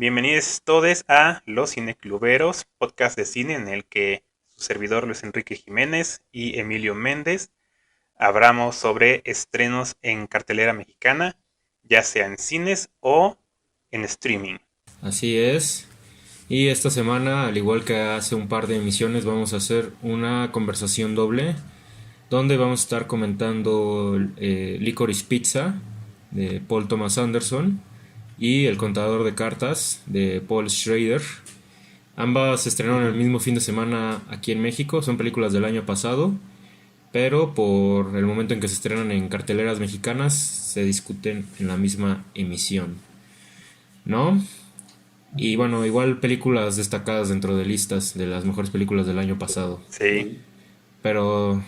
Bienvenidos todos a Los Cinecluberos, podcast de cine en el que su servidor Luis Enrique Jiménez y Emilio Méndez hablamos sobre estrenos en cartelera mexicana, ya sea en cines o en streaming. Así es. Y esta semana, al igual que hace un par de emisiones, vamos a hacer una conversación doble donde vamos a estar comentando Licorice Pizza de Paul Thomas Anderson y El contador de cartas de Paul Schrader. Ambas se estrenaron el mismo fin de semana aquí en México, son películas del año pasado, pero por el momento en que se estrenan en carteleras mexicanas se discuten en la misma emisión, ¿no? Y bueno, igual películas destacadas dentro de listas de las mejores películas del año pasado. Sí, Pero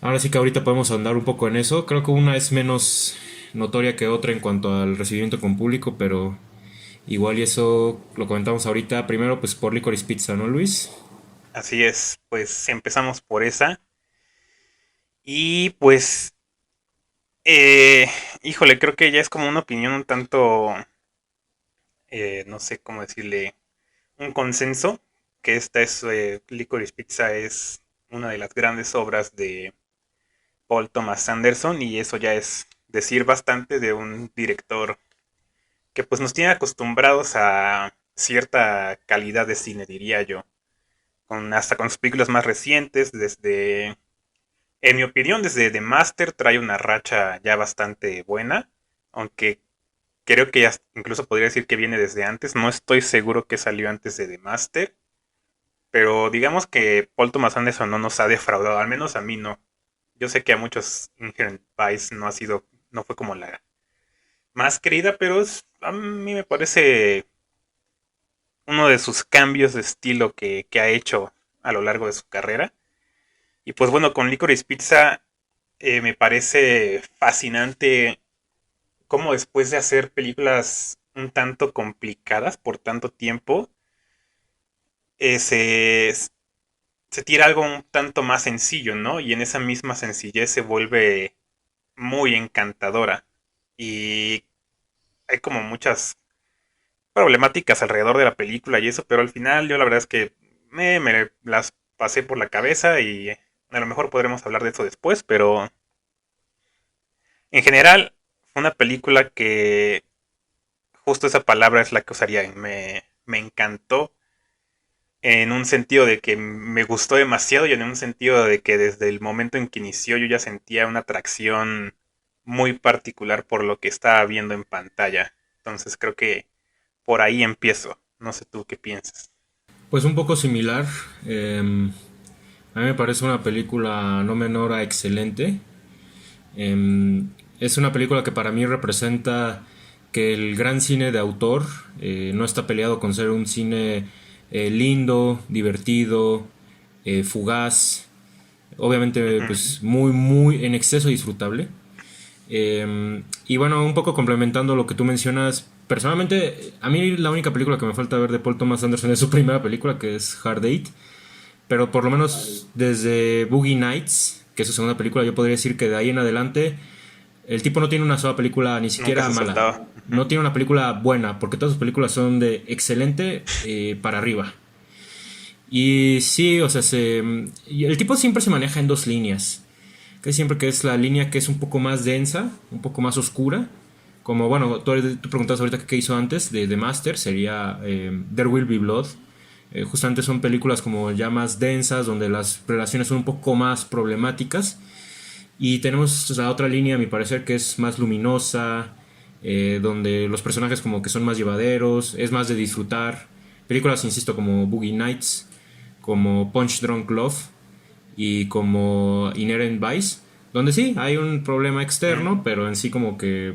ahora sí que ahorita podemos andar un poco en eso. Creo que una es menos notoria que otra en cuanto al recibimiento con público, pero igual y eso lo comentamos ahorita. Primero pues por Licorice Pizza, ¿no, Luis? así es. Pues empezamos por esa. Y pues, eh, híjole, creo que ya es como una opinión un tanto, no sé cómo decirle, un consenso, que esta es, Licorice Pizza es una de las grandes obras de Paul Thomas Anderson y eso ya es decir bastante de un director que pues nos tiene acostumbrados a cierta calidad de cine, diría yo, hasta con sus películas más recientes, en mi opinión, desde The Master trae una racha ya bastante buena, aunque creo que ya incluso podría decir que viene desde antes, no estoy seguro que salió antes de The Master, pero digamos que Paul Thomas Anderson no nos ha defraudado, al menos a mí no. Yo sé que a muchos Inherent Vice no fue como la más querida, pero a mí me parece uno de sus cambios de estilo que ha hecho a lo largo de su carrera. Y pues bueno, con Licorice Pizza me parece fascinante cómo después de hacer películas un tanto complicadas por tanto tiempo, eh, se, se tira algo un tanto más sencillo, ¿no? Y en esa misma sencillez se vuelve muy encantadora. Y hay como muchas problemáticas alrededor de la película y eso, pero al final yo la verdad es que me las pasé por la cabeza y a lo mejor podremos hablar de eso después, pero en general fue una película que justo esa palabra es la que usaría, me encantó en un sentido de que me gustó demasiado y en un sentido de que desde el momento en que inició yo ya sentía una atracción muy particular por lo que estaba viendo en pantalla. Entonces creo que por ahí empiezo. No sé tú qué piensas. Pues un poco similar. A mí me parece una película no menor a excelente. Em, es una película que para mí representa que el gran cine de autor no está peleado con ser un cine lindo, divertido, fugaz, obviamente Ujú. pues muy muy en exceso disfrutable. Y bueno, un poco complementando lo que tú mencionas, personalmente a mí la única película que me falta ver de Paul Thomas Anderson es su primera película, que es Hard Eight, pero por lo menos desde Boogie Nights, que es su segunda película, yo podría decir que de ahí en adelante el tipo no tiene una sola película ni Nunca siquiera se mala. soltaba. Ujú. No tiene una película buena, porque todas sus películas son de excelente para arriba. Y sí, o sea, y el tipo siempre se maneja en dos líneas. Que siempre que es la línea que es un poco más densa, un poco más oscura. Como, bueno, tú preguntabas ahorita qué hizo antes de The Master, sería There Will Be Blood. Justamente son películas como ya más densas, donde las relaciones son un poco más problemáticas. Y tenemos la otra línea, a mi parecer, que es más luminosa, donde los personajes como que son más llevaderos, es más de disfrutar. Películas, insisto, como Boogie Nights, como Punch Drunk Love y como Inherent Vice, donde sí hay un problema Ujú. externo, pero en sí como que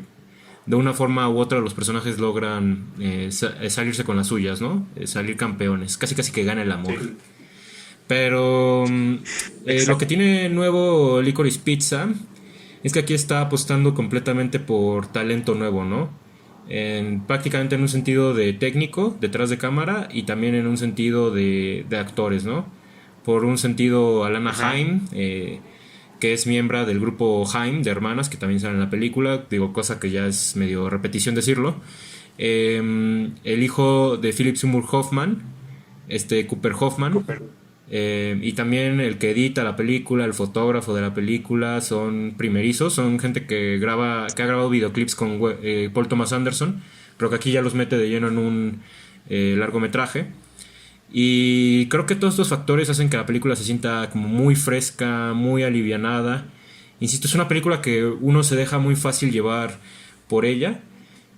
de una forma u otra los personajes logran salirse con las suyas, ¿no? Salir campeones, casi casi que gana el amor. Sí, Pero lo que exacto. tiene nuevo Licorice Pizza es que aquí está apostando completamente por talento nuevo, ¿no? Prácticamente en un sentido de técnico, detrás de cámara, y también en un sentido de actores, ¿no? Por un sentido, Alana Ujú. Haim, que es miembro del grupo Haim de hermanas, que también sale en la película, digo, cosa que ya es medio repetición decirlo. El hijo de Philip Seymour Hoffman, Cooper Hoffman, Cooper. y también el que edita la película, el fotógrafo de la película, son primerizos, son gente que ha grabado videoclips con Paul Thomas Anderson, pero que aquí ya los mete de lleno en un largometraje. Y creo que todos estos factores hacen que la película se sienta como muy fresca, muy alivianada. Insisto, es una película que uno se deja muy fácil llevar por ella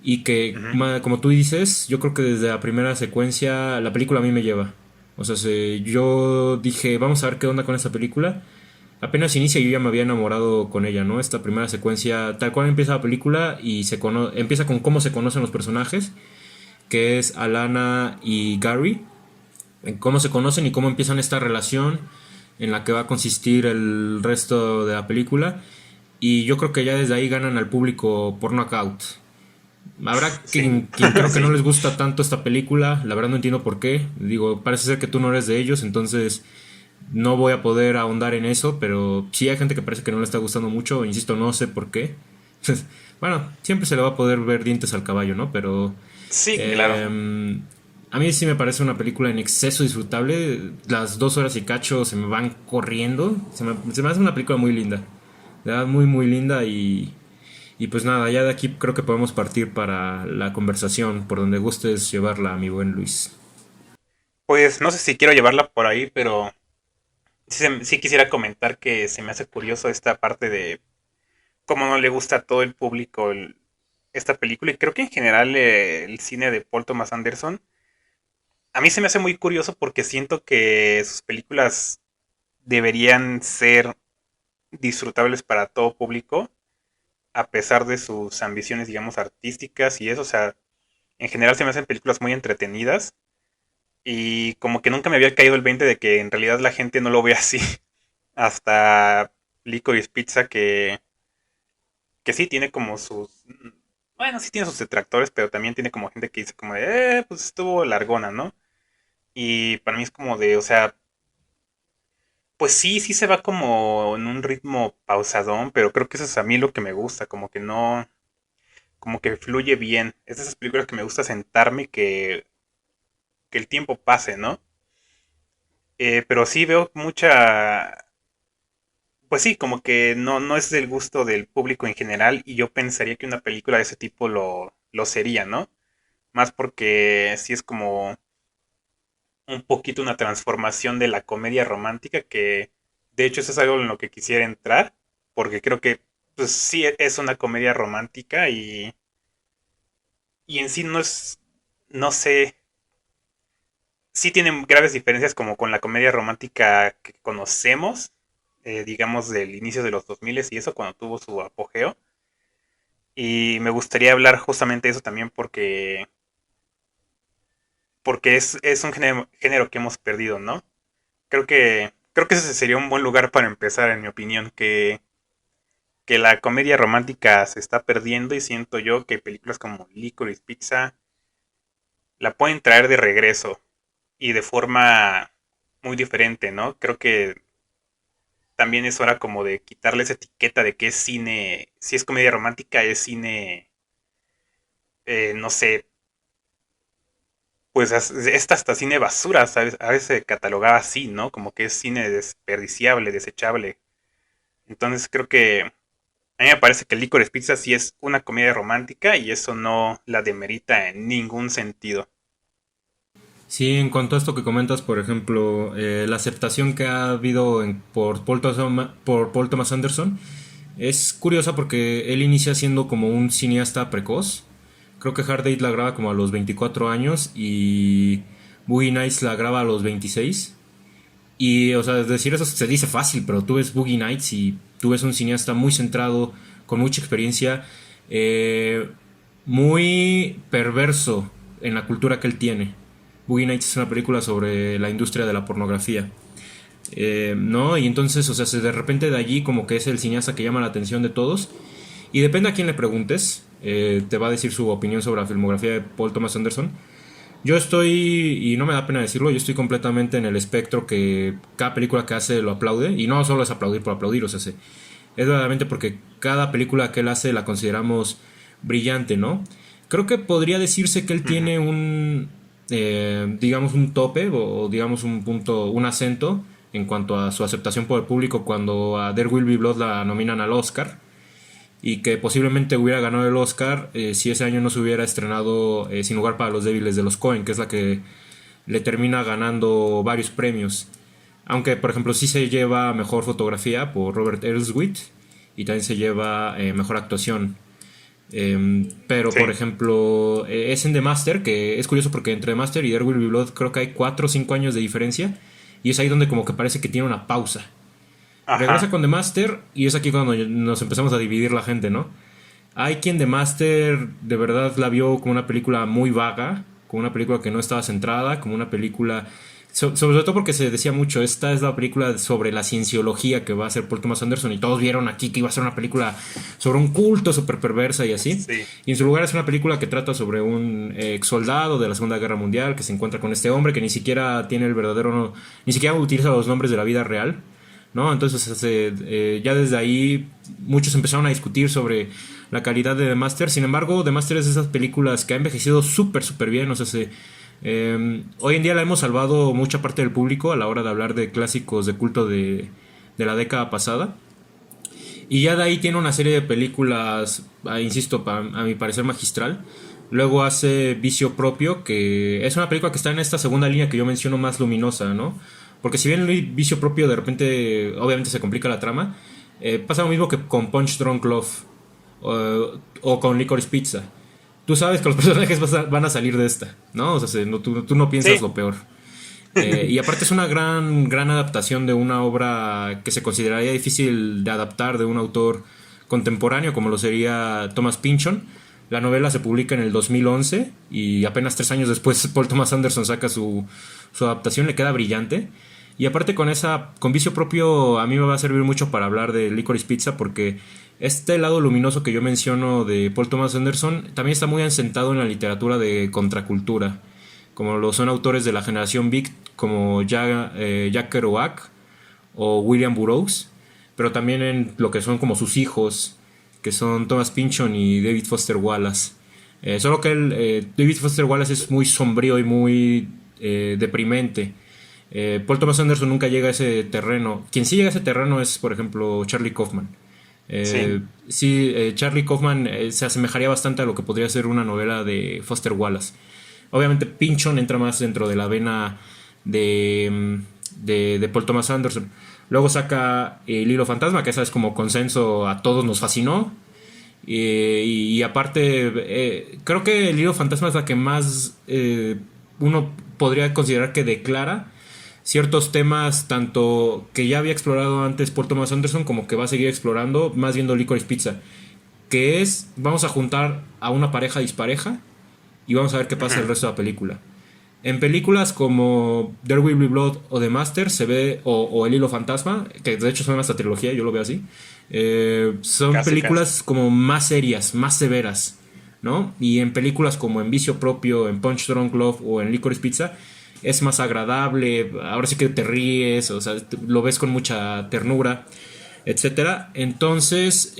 y que, Ujú. como tú dices, yo creo que desde la primera secuencia la película a mí me lleva. O sea, yo dije, vamos a ver qué onda con esta película. Apenas inicia y yo ya me había enamorado con ella, ¿no? Esta primera secuencia, tal cual empieza la película y empieza con cómo se conocen los personajes, que es Alana y Gary, en cómo se conocen y cómo empiezan esta relación en la que va a consistir el resto de la película. Y yo creo que ya desde ahí ganan al público por knockout. Habrá Sí, quien creo que no sí. les gusta tanto esta película, la verdad no entiendo por qué. Digo, parece ser que tú no eres de ellos, entonces no voy a poder ahondar en eso, pero sí hay gente que parece que no le está gustando mucho, insisto, no sé por qué. Bueno, siempre se le va a poder ver dientes al caballo, ¿no? Pero Sí, claro. eh, a mí sí me parece una película en exceso disfrutable. Las 2 horas y cacho se me van corriendo. Se me hace una película muy linda. De verdad, muy, muy linda y pues nada, ya de aquí creo que podemos partir para la conversación, por donde gustes llevarla, mi buen Luis. Pues no sé si quiero llevarla por ahí, pero sí quisiera comentar que se me hace curioso esta parte de cómo no le gusta a todo el público esta película. Y creo que en general el cine de Paul Thomas Anderson, a mí se me hace muy curioso porque siento que sus películas deberían ser disfrutables para todo público, a pesar de sus ambiciones, digamos, artísticas y eso. O sea, en general se me hacen películas muy entretenidas. Y como que nunca me había caído el 20 de que en realidad la gente no lo ve así. Hasta Licorice Pizza, que sí tiene como sus... Bueno, sí tiene sus detractores, pero también tiene como gente que dice como de, pues estuvo largona, ¿no? Y para mí es como de, o sea, pues sí, sí se va como en un ritmo pausadón, pero creo que eso es a mí lo que me gusta, como que no, como que fluye bien. Es de esas películas que me gusta sentarme, que el tiempo pase, ¿no? Pero sí veo mucha, pues sí, como que no es del gusto del público en general y yo pensaría que una película de ese tipo lo sería, ¿no? Más porque sí es como un poquito una transformación de la comedia romántica que de hecho eso es algo en lo que quisiera entrar porque creo que pues sí es una comedia romántica y en sí no es, no sé, sí tienen graves diferencias como con la comedia romántica que conocemos, digamos del inicio de los 2000 y eso cuando tuvo su apogeo. Y me gustaría hablar justamente de eso también porque es un género que hemos perdido, ¿no? Creo que ese sería un buen lugar para empezar, en mi opinión, que la comedia romántica se está perdiendo y siento yo que películas como Licorice Pizza la pueden traer de regreso y de forma muy diferente, ¿no? Creo que también es hora como de quitarle esa etiqueta de que es cine, si es comedia romántica, es cine, no sé, pues esta hasta cine basura, ¿sabes? A veces se catalogaba así, ¿no? Como que es cine desperdiciable, desechable. Entonces creo que a mí me parece que Licorice Pizza sí es una comedia romántica y eso no la demerita en ningún sentido. Sí, en cuanto a esto que comentas, por ejemplo, la aceptación que ha habido por Paul Thomas Anderson es curiosa porque él inicia siendo como un cineasta precoz. Creo que Hard Date la graba como a los 24 años y Boogie Nights la graba a los 26. Y, o sea, decir eso se dice fácil, pero tú ves Boogie Nights y tú ves un cineasta muy centrado, con mucha experiencia, eh, muy perverso en la cultura que él tiene. Boogie Nights es una película sobre la industria de la pornografía. ¿No? Y entonces, o sea, de repente de allí como que es el cineasta que llama la atención de todos. Y depende a quién le preguntes, te va a decir su opinión sobre la filmografía de Paul Thomas Anderson. Yo estoy, y no me da pena decirlo, yo estoy completamente en el espectro que cada película que hace lo aplaude. Y no solo es aplaudir por aplaudir, o sea, es verdaderamente porque cada película que él hace la consideramos brillante, ¿no? Creo que podría decirse que él Ujú. tiene digamos, un tope o digamos un punto, un acento en cuanto a su aceptación por el público cuando a There Will Be Blood la nominan al Oscar y que posiblemente hubiera ganado el Oscar si ese año no se hubiera estrenado Sin lugar para los débiles de los Coen, que es la que le termina ganando varios premios. Aunque, por ejemplo, sí se lleva mejor fotografía por Robert Elswit y también se lleva mejor actuación. Pero, por Sí. ejemplo, es en The Master, que es curioso porque entre The Master y There Will Be Blood creo que hay 4 o 5 años de diferencia. Y es ahí donde como que parece que tiene una pausa. Regresa Ajá. con The Master y es aquí cuando nos empezamos a dividir la gente, ¿no? Hay quien The Master de verdad la vio como una película muy vaga, como una película que no estaba centrada, como una película... sobre todo porque se decía mucho, esta es la película sobre la cienciología que va a hacer Paul Thomas Anderson y todos vieron aquí que iba a ser una película sobre un culto súper perversa y así. Sí. Y en su lugar es una película que trata sobre un ex soldado de la Segunda Guerra Mundial que se encuentra con este hombre que ni siquiera tiene el verdadero... ni siquiera utiliza los nombres de la vida real, ¿no? Entonces ya desde ahí muchos empezaron a discutir sobre la calidad de The Master. Sin embargo, The Master es de esas películas que ha envejecido súper, súper bien. O sea, hoy en día la hemos salvado mucha parte del público a la hora de hablar de clásicos de culto de la década pasada. Y ya de ahí tiene una serie de películas, insisto, a mi parecer magistral. Luego hace Vicio Propio, que es una película que está en esta segunda línea que yo menciono más luminosa, ¿no? Porque si bien Vicio Propio de repente, obviamente se complica la trama, pasa lo mismo que con Punch Drunk Love o con Licorice Pizza. Tú sabes que los personajes van a salir de esta, ¿no? O sea, tú no piensas Sí. lo peor. Y aparte es una gran, gran adaptación de una obra que se consideraría difícil de adaptar de un autor contemporáneo como lo sería Thomas Pynchon. La novela se publica en el 2011 y apenas 3 años después Paul Thomas Anderson saca su adaptación, le queda brillante. Y aparte con Vicio Propio a mí me va a servir mucho para hablar de Licorice Pizza porque este lado luminoso que yo menciono de Paul Thomas Anderson también está muy asentado en la literatura de contracultura, como lo son autores de la generación Beat como Jack Kerouac o William Burroughs, pero también en lo que son como sus hijos, que son Thomas Pynchon y David Foster Wallace. Solo que David Foster Wallace es muy sombrío y muy deprimente. Paul Thomas Anderson nunca llega a ese terreno. Quien sí llega a ese terreno es, por ejemplo, Charlie Kaufman. Sí. Charlie Kaufman se asemejaría bastante a lo que podría ser una novela de Foster Wallace. Obviamente Pynchon entra más dentro de la vena de Paul Thomas Anderson. Luego saca El Hilo Fantasma, que esa es como consenso, a todos nos fascinó. Y aparte, creo que El Hilo Fantasma es la que más uno podría considerar que declara ciertos temas, tanto que ya había explorado antes Paul Thomas Anderson, como que va a seguir explorando, más viendo Licorice Pizza. Que es, vamos a juntar a una pareja dispareja y vamos a ver qué pasa el Ujú. resto de la película. En películas como There Will Be Blood o The Master se ve, o El Hilo Fantasma, que de hecho son esta trilogía, yo lo veo así, son Casi, casi. películas como más serias, más severas, ¿no? Y en películas como En Vicio Propio, en Punch Drunk Love o en Licorice Pizza es más agradable, ahora sí que te ríes, o sea, lo ves con mucha ternura, etcétera. Entonces,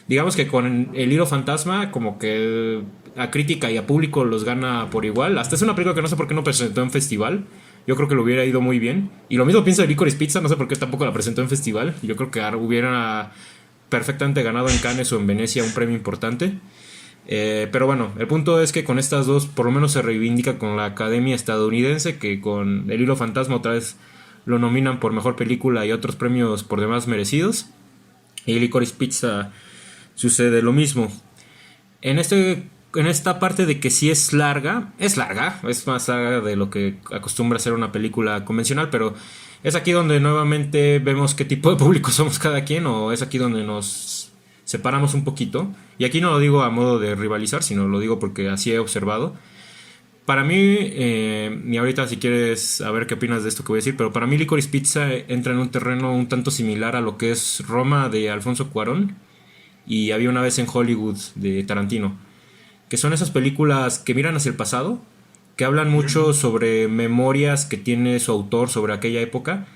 digamos que con El Hilo Fantasma, como que a crítica y a público los gana por igual. Hasta es una película que no sé por qué no presentó en festival. Yo creo que lo hubiera ido muy bien. Y lo mismo pienso de Licorice Pizza, no sé por qué tampoco la presentó en festival. Yo creo que hubiera perfectamente ganado en Cannes o en Venecia un premio importante. Pero bueno, el punto es que con estas dos por lo menos se reivindica con la Academia estadounidense, que con El Hilo Fantasma otra vez lo nominan por mejor película y otros premios por demás merecidos. Y Licorice Pizza sucede lo mismo. En en esta parte de que sí es larga, es más larga de lo que acostumbra ser una película convencional, pero es aquí donde nuevamente vemos qué tipo de público somos cada quien, o es aquí donde nos separamos un poquito. Y aquí no lo digo a modo de rivalizar, sino lo digo porque así he observado. Para mí, y ahorita si quieres saber qué opinas de esto que voy a decir, pero para mí Licorice Pizza entra en un terreno un tanto similar a lo que es Roma de Alfonso Cuarón y Había una vez en Hollywood de Tarantino, que son esas películas que miran hacia el pasado, que hablan Ujú. mucho sobre memorias que tiene su autor sobre aquella época,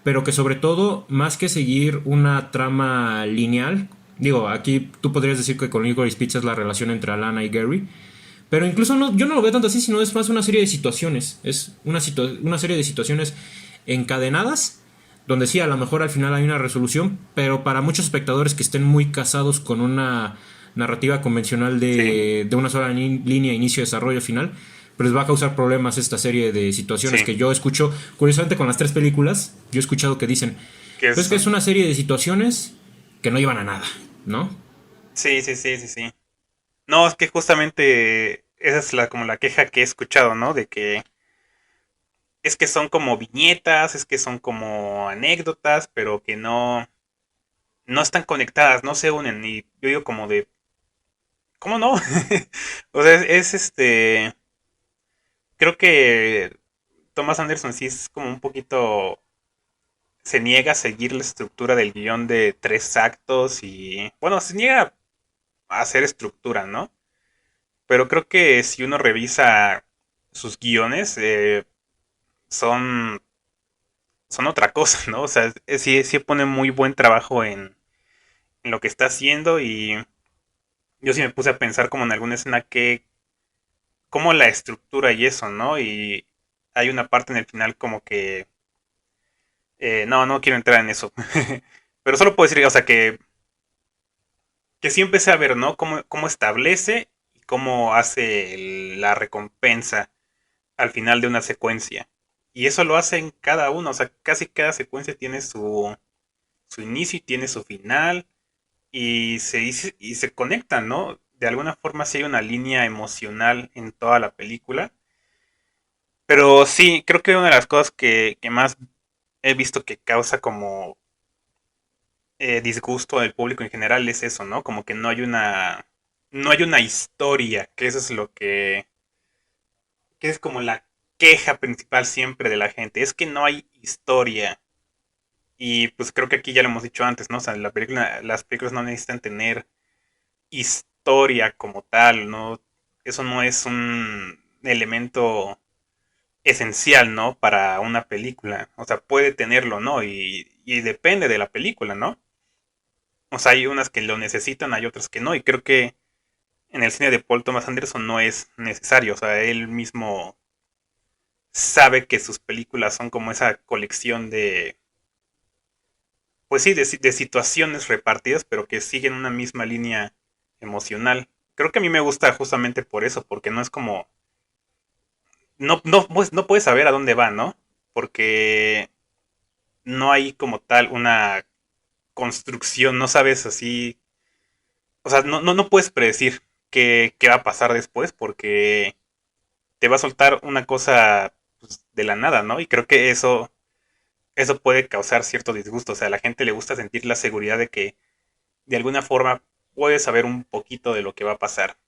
pero que sobre todo, más que seguir una trama lineal, Digo, aquí tú podrías decir que con Licorice Pizza es la relación entre Alana y Gary. Pero incluso no, yo no lo veo tanto así, sino es más una serie de situaciones. Es una serie de situaciones encadenadas, donde sí, a lo mejor al final hay una resolución, pero para muchos espectadores que estén muy casados con una narrativa convencional Sí, de una sola línea, inicio, desarrollo, final, pues les va a causar problemas esta serie de situaciones sí, que yo escucho, curiosamente con las tres películas, yo he escuchado que dicen, que pues es... que es una serie de situaciones que no llevan a nada, ¿no? Sí, sí, sí, sí, sí. No, es que justamente esa es como la queja que he escuchado, ¿no? De que es que son como viñetas, es que son como anécdotas, pero que no están conectadas, no se unen. Y yo digo como de, ¿cómo no? O sea, creo que Thomas Anderson sí es como un poquito, se niega a seguir la estructura del guión de tres actos y, bueno, se niega a hacer estructura, ¿no? Pero creo que si uno revisa sus guiones, son, son otra cosa, ¿no? O sea, sí, sí pone muy buen trabajo en lo que está haciendo y yo sí me puse a pensar como en alguna escena que, como la estructura y eso, ¿no? Y hay una parte en el final como que, no, no quiero entrar en eso, pero solo puedo decir, o sea, que sí empecé a ver, ¿no? Cómo establece y cómo hace la recompensa al final de una secuencia. Y eso lo hace en cada uno, o sea, casi cada secuencia tiene su inicio y tiene su final y se conectan, ¿no? De alguna forma sí hay una línea emocional en toda la película. Pero sí, creo que una de las cosas que más he visto que causa como disgusto del público en general es eso, ¿no? Como que no hay una historia, que eso es lo que es como la queja principal siempre de la gente, es que no hay historia. Y pues creo que aquí ya lo hemos dicho antes, ¿no? O sea, las películas no necesitan tener historia como tal, ¿no? Eso no es un elemento esencial, ¿no? Para una película. O sea, puede tenerlo, ¿no? Y depende de la película, ¿no? O sea, hay unas que lo necesitan, hay otras que no. Y creo que en el cine de Paul Thomas Anderson no es necesario. O sea, él mismo sabe que sus películas son como esa colección de, pues sí, de situaciones repartidas, pero que siguen una misma línea emocional. Creo que a mí me gusta justamente por eso, porque no es como, no puedes saber a dónde va, ¿no? Porque no hay como tal una construcción, no sabes así, o sea, no puedes predecir qué va a pasar después, porque te va a soltar una cosa pues, de la nada, ¿no? Y creo que eso puede causar cierto disgusto, o sea, a la gente le gusta sentir la seguridad de que de alguna forma puedes saber un poquito de lo que va a pasar.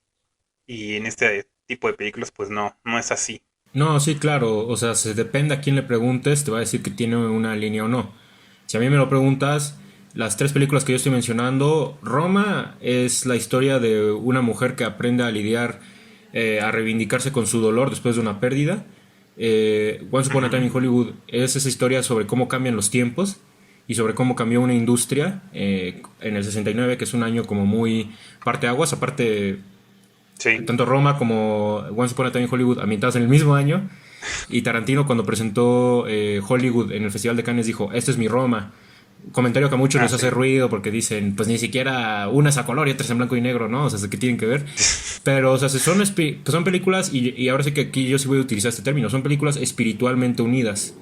Y en este tipo de películas, pues no es así. No, sí, claro, o sea, se depende a quién le preguntes, te va a decir que tiene una línea o no. Si a mí me lo preguntas, las tres películas que yo estoy mencionando, Roma es la historia de una mujer que aprende a lidiar, a reivindicarse con su dolor después de una pérdida. Once Upon a Ujú. Time in Hollywood es esa historia sobre cómo cambian los tiempos y sobre cómo cambió una industria en el 69, que es un año como muy parteaguas, aparte Sí, tanto Roma como Once Upon a Time in Hollywood ambientadas en el mismo año. Y Tarantino cuando presentó Hollywood en el Festival de Cannes dijo, este es mi Roma. Comentario que a muchos les sí. hace ruido porque dicen, pues ni siquiera una es a color y otra es en blanco y negro, ¿no? O sea, ¿qué tienen que ver? Pero, o sea, son películas, y ahora sí que aquí yo sí voy a utilizar este término, son películas espiritualmente unidas.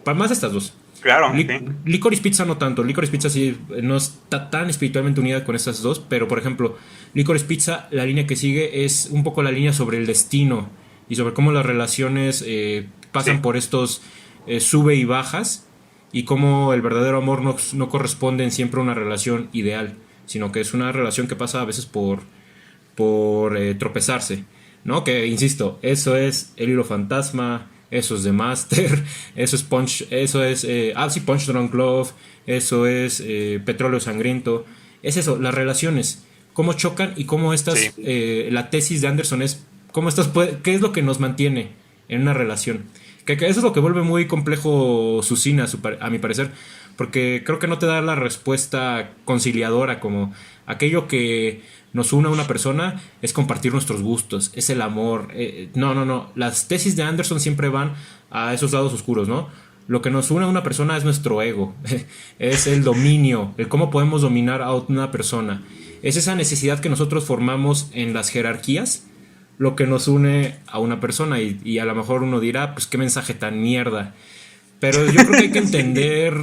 Para más estas dos. Claro, sí. Licorice Pizza no tanto. Licorice Pizza sí no está tan espiritualmente unida con estas dos. Pero por ejemplo, Licorice Pizza, la línea que sigue es un poco la línea sobre el destino. Y sobre cómo las relaciones pasan Sí, por estos sube y bajas. Y cómo el verdadero amor no corresponde en siempre a una relación ideal. Sino que es una relación que pasa a veces por tropezarse, ¿no? Que, insisto, eso es El Hilo Fantasma, eso es The Master, eso es Punch, eso es, sí, Punch Drunk Love, eso es Petróleo Sangriento, es eso, las relaciones, cómo chocan y cómo sí. estas, la tesis de Anderson es, cómo estas, qué es lo que nos mantiene en una relación. Que eso es lo que vuelve muy complejo su cine, a mi parecer, porque creo que no te da la respuesta conciliadora como aquello que nos une a una persona es compartir nuestros gustos, es el amor. No, no, no. Las tesis de Anderson siempre van a esos lados oscuros, ¿no? Lo que nos une a una persona es nuestro ego, es el dominio, el cómo podemos dominar a una persona. Es esa necesidad que nosotros formamos en las jerarquías lo que nos une a una persona y a lo mejor uno dirá, pues qué mensaje tan mierda. Pero yo creo que hay que Sí. entender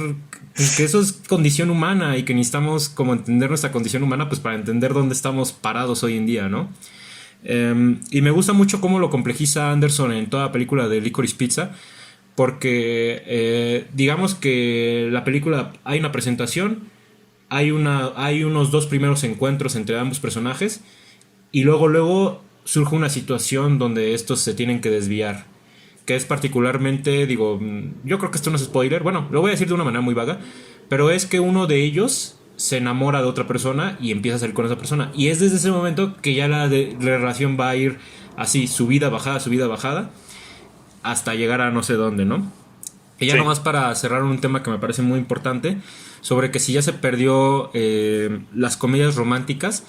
pues, que eso es condición humana y que necesitamos como entender nuestra condición humana pues para entender dónde estamos parados hoy en día, ¿no? Y me gusta mucho cómo lo complejiza Anderson en toda la película de Licorice Pizza, porque digamos que la película hay una presentación, hay unos dos primeros encuentros entre ambos personajes y luego surge una situación donde estos se tienen que desviar. Que es particularmente, digo, yo creo que esto no es spoiler, bueno, lo voy a decir de una manera muy vaga, pero es que uno de ellos se enamora de otra persona y empieza a salir con esa persona. Y es desde ese momento que ya la relación va a ir así, subida, bajada, hasta llegar a no sé dónde, ¿no? Y ya Sí. nomás para cerrar un tema que me parece muy importante, sobre que si ya se perdió las comedias románticas,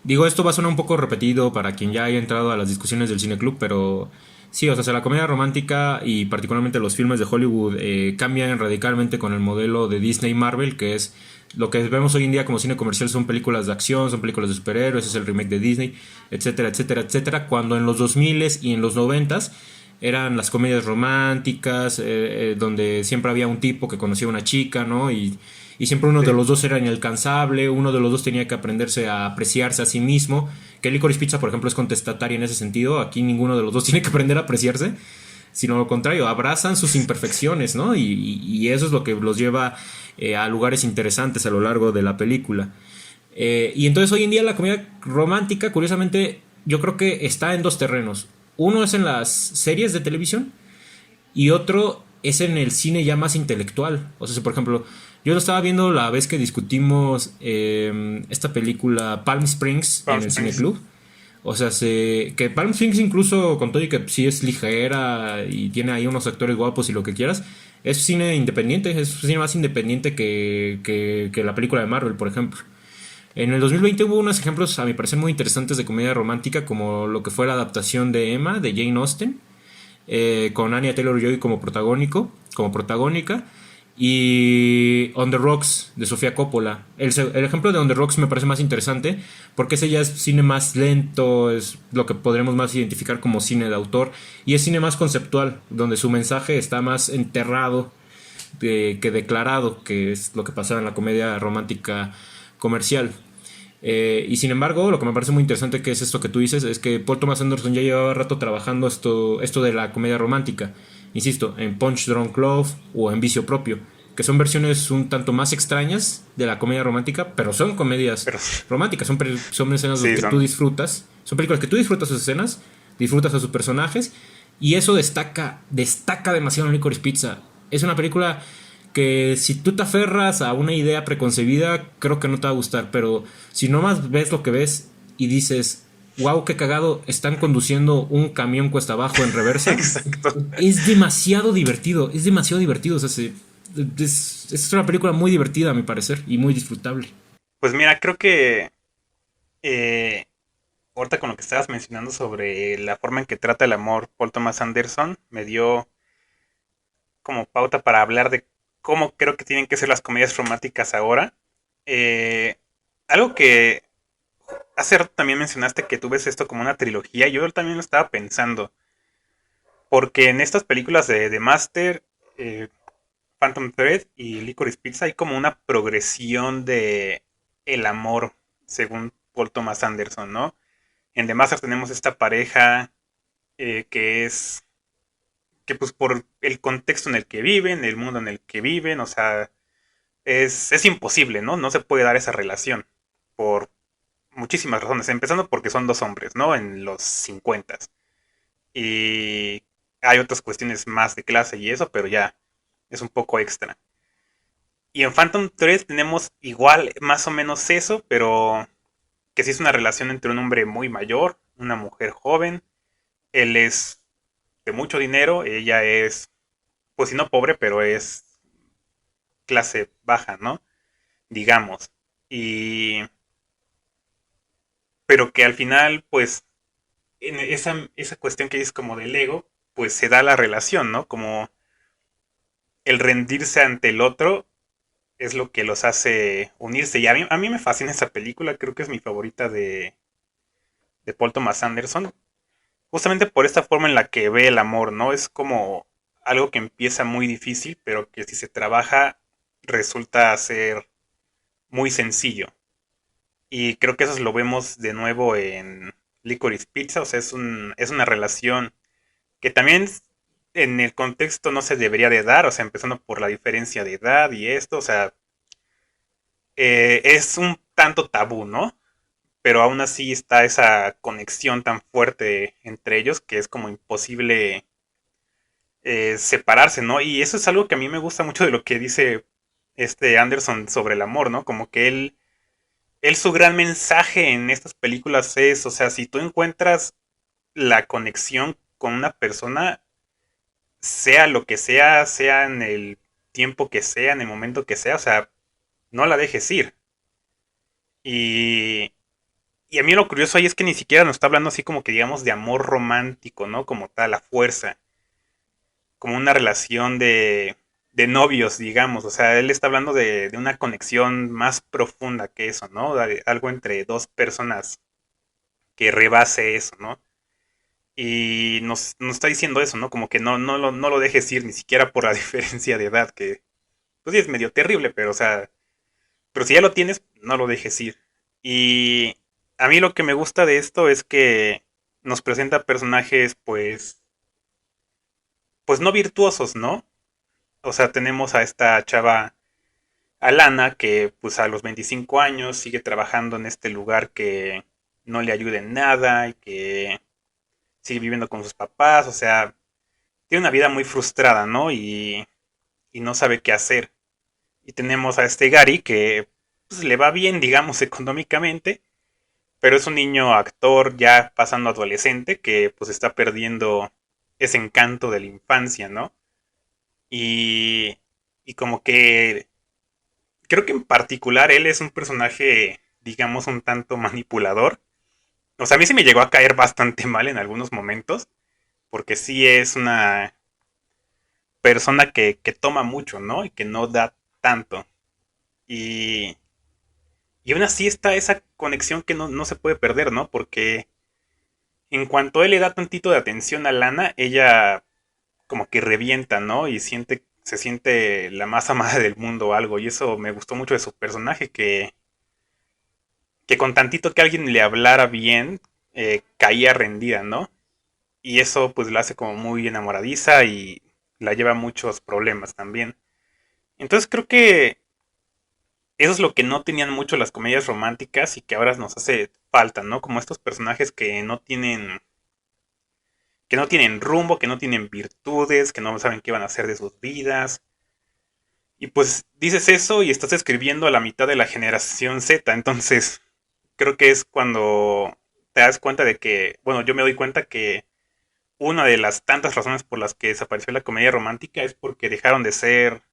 digo, esto va a sonar un poco repetido para quien ya haya entrado a las discusiones del cine club, pero sí, o sea, la comedia romántica y particularmente los filmes de Hollywood cambian radicalmente con el modelo de Disney y Marvel, que es lo que vemos hoy en día como cine comercial son películas de acción, son películas de superhéroes, es el remake de Disney, etcétera, etcétera, etcétera, cuando en los 2000 y en los 90 eran las comedias románticas, donde siempre había un tipo que conocía a una chica, ¿no? Y siempre uno de Sí. los dos era inalcanzable, uno de los dos tenía que aprenderse a apreciarse a sí mismo. Que Licorice Pizza, por ejemplo, es contestataria en ese sentido. Aquí ninguno de los dos tiene que aprender a apreciarse, sino lo contrario, abrazan sus imperfecciones, ¿no? Y eso es lo que los lleva a lugares interesantes a lo largo de la película. Y entonces hoy en día la comedia romántica, curiosamente, yo creo que está en dos terrenos. Uno es en las series de televisión y otro es en el cine ya más intelectual. O sea, si por ejemplo, yo lo estaba viendo la vez que discutimos esta película Palm Springs Palm en el Cine Springs. Club. O sea, que Palm Springs incluso con todo y que sí es ligera y tiene ahí unos actores guapos y lo que quieras, es cine independiente, es cine más independiente que la película de Marvel, por ejemplo. En el 2020 hubo unos ejemplos, a mi parecer, muy interesantes de comedia romántica, como lo que fue la adaptación de Emma, de Jane Austen, con Anya Taylor-Joy como protagónico, como protagónica, y On the Rocks de Sofía Coppola. El ejemplo de On the Rocks me parece más interesante porque ese ya es cine más lento, es lo que podremos más identificar como cine de autor, y es cine más conceptual, donde su mensaje está más enterrado que declarado, que es lo que pasaba en la comedia romántica comercial. Y sin embargo, lo que me parece muy interesante que es esto que tú dices, es que Paul Thomas Anderson ya llevaba rato trabajando esto de la comedia romántica. Insisto, en Punch Drunk Love o en Vicio Propio, que son versiones un tanto más extrañas de la comedia romántica, pero son comedias Pero románticas, son escenas sí, que tú son. disfrutas, son películas que tú disfrutas sus escenas, disfrutas a sus personajes, y eso destaca demasiado en Licorice Pizza. Es una película que si tú te aferras a una idea preconcebida, creo que no te va a gustar, pero si nomás ves lo que ves y dices, wow, qué cagado, están conduciendo un camión cuesta abajo en reversa, Exacto. es demasiado divertido, o sea, es una película muy divertida a mi parecer y muy disfrutable. Pues mira, creo que eh, ahorita con lo que estabas mencionando sobre la forma en que trata el amor Paul Thomas Anderson, me dio como pauta para hablar de cómo creo que tienen que ser las comedias románticas ahora. Eh, algo que hace rato también mencionaste que tú ves esto como una trilogía, yo también lo estaba pensando, porque en estas películas de The Master, eh, Phantom Thread y Licorice Pizza hay como una progresión de el amor, según Paul Thomas Anderson, ¿no? En The Master tenemos esta pareja que es que pues por el contexto en el que viven, el mundo en el que viven, o sea, es imposible, ¿no? No se puede dar esa relación por muchísimas razones, empezando porque son dos hombres, ¿no? En los 50. Y hay otras cuestiones más de clase y eso, pero ya es un poco extra. Y en Phantom Thread tenemos igual más o menos eso, pero que sí es una relación entre un hombre muy mayor, una mujer joven. Él es de mucho dinero, ella es, pues si no pobre, pero es clase baja, ¿no? Digamos. Y pero que al final, pues, en esa cuestión que es como del ego, pues se da la relación, ¿no? Como el rendirse ante el otro es lo que los hace unirse. Y a mí me fascina esa película, creo que es mi favorita de Paul Thomas Anderson, justamente por esta forma en la que ve el amor, ¿no? Es como algo que empieza muy difícil, pero que si se trabaja resulta ser muy sencillo. Y creo que eso lo vemos de nuevo en Licorice Pizza, o sea, es una relación que también en el contexto no se debería de dar, o sea, empezando por la diferencia de edad y esto, o sea, es un tanto tabú, ¿no? Pero aún así está esa conexión tan fuerte entre ellos que es como imposible separarse, ¿no? Y eso es algo que a mí me gusta mucho de lo que dice este Anderson sobre el amor, ¿no? Como que él su gran mensaje en estas películas es, o sea, si tú encuentras la conexión con una persona, sea lo que sea en el tiempo que sea, en el momento que sea, o sea, no la dejes ir. Y, y a mí lo curioso ahí es que ni siquiera nos está hablando así como que digamos de amor romántico, ¿no? Como tal, a fuerza. Como una relación de novios, digamos. O sea, él está hablando de una conexión más profunda que eso, ¿no? De algo entre dos personas que rebase eso, ¿no? Y nos está diciendo eso, ¿no? Como que no lo dejes ir ni siquiera por la diferencia de edad, que pues sí es medio terrible, pero o sea, pero si ya lo tienes, no lo dejes ir. Y a mí lo que me gusta de esto es que nos presenta personajes, pues no virtuosos, ¿no? O sea, tenemos a esta chava Alana que pues a los 25 años sigue trabajando en este lugar que no le ayuda en nada y que sigue viviendo con sus papás, o sea, tiene una vida muy frustrada, ¿no? Y no sabe qué hacer. Y tenemos a este Gary que pues, le va bien, digamos, económicamente, pero es un niño actor ya pasando adolescente que pues está perdiendo ese encanto de la infancia, ¿no? Y, y como que creo que en particular él es un personaje, digamos, un tanto manipulador. O sea, a mí sí me llegó a caer bastante mal en algunos momentos, porque sí es una persona que toma mucho, ¿no? Y que no da tanto. Y, y aún así está esa conexión que no se puede perder, ¿no? Porque en cuanto él le da tantito de atención a Lana, ella como que revienta, ¿no? Y se siente la más amada del mundo o algo. Y eso me gustó mucho de su personaje, que con tantito que alguien le hablara bien, caía rendida, ¿no? Y eso pues la hace como muy enamoradiza y la lleva a muchos problemas también. Entonces creo que eso es lo que no tenían mucho las comedias románticas y que ahora nos hace falta, ¿no? Como estos personajes que no tienen rumbo, que no tienen virtudes, que no saben qué van a hacer de sus vidas. Y pues dices eso y estás escribiendo a la mitad de la generación Z, entonces creo que es cuando te das cuenta de que, bueno, yo me doy cuenta que una de las tantas razones por las que desapareció la comedia romántica es porque dejaron de ser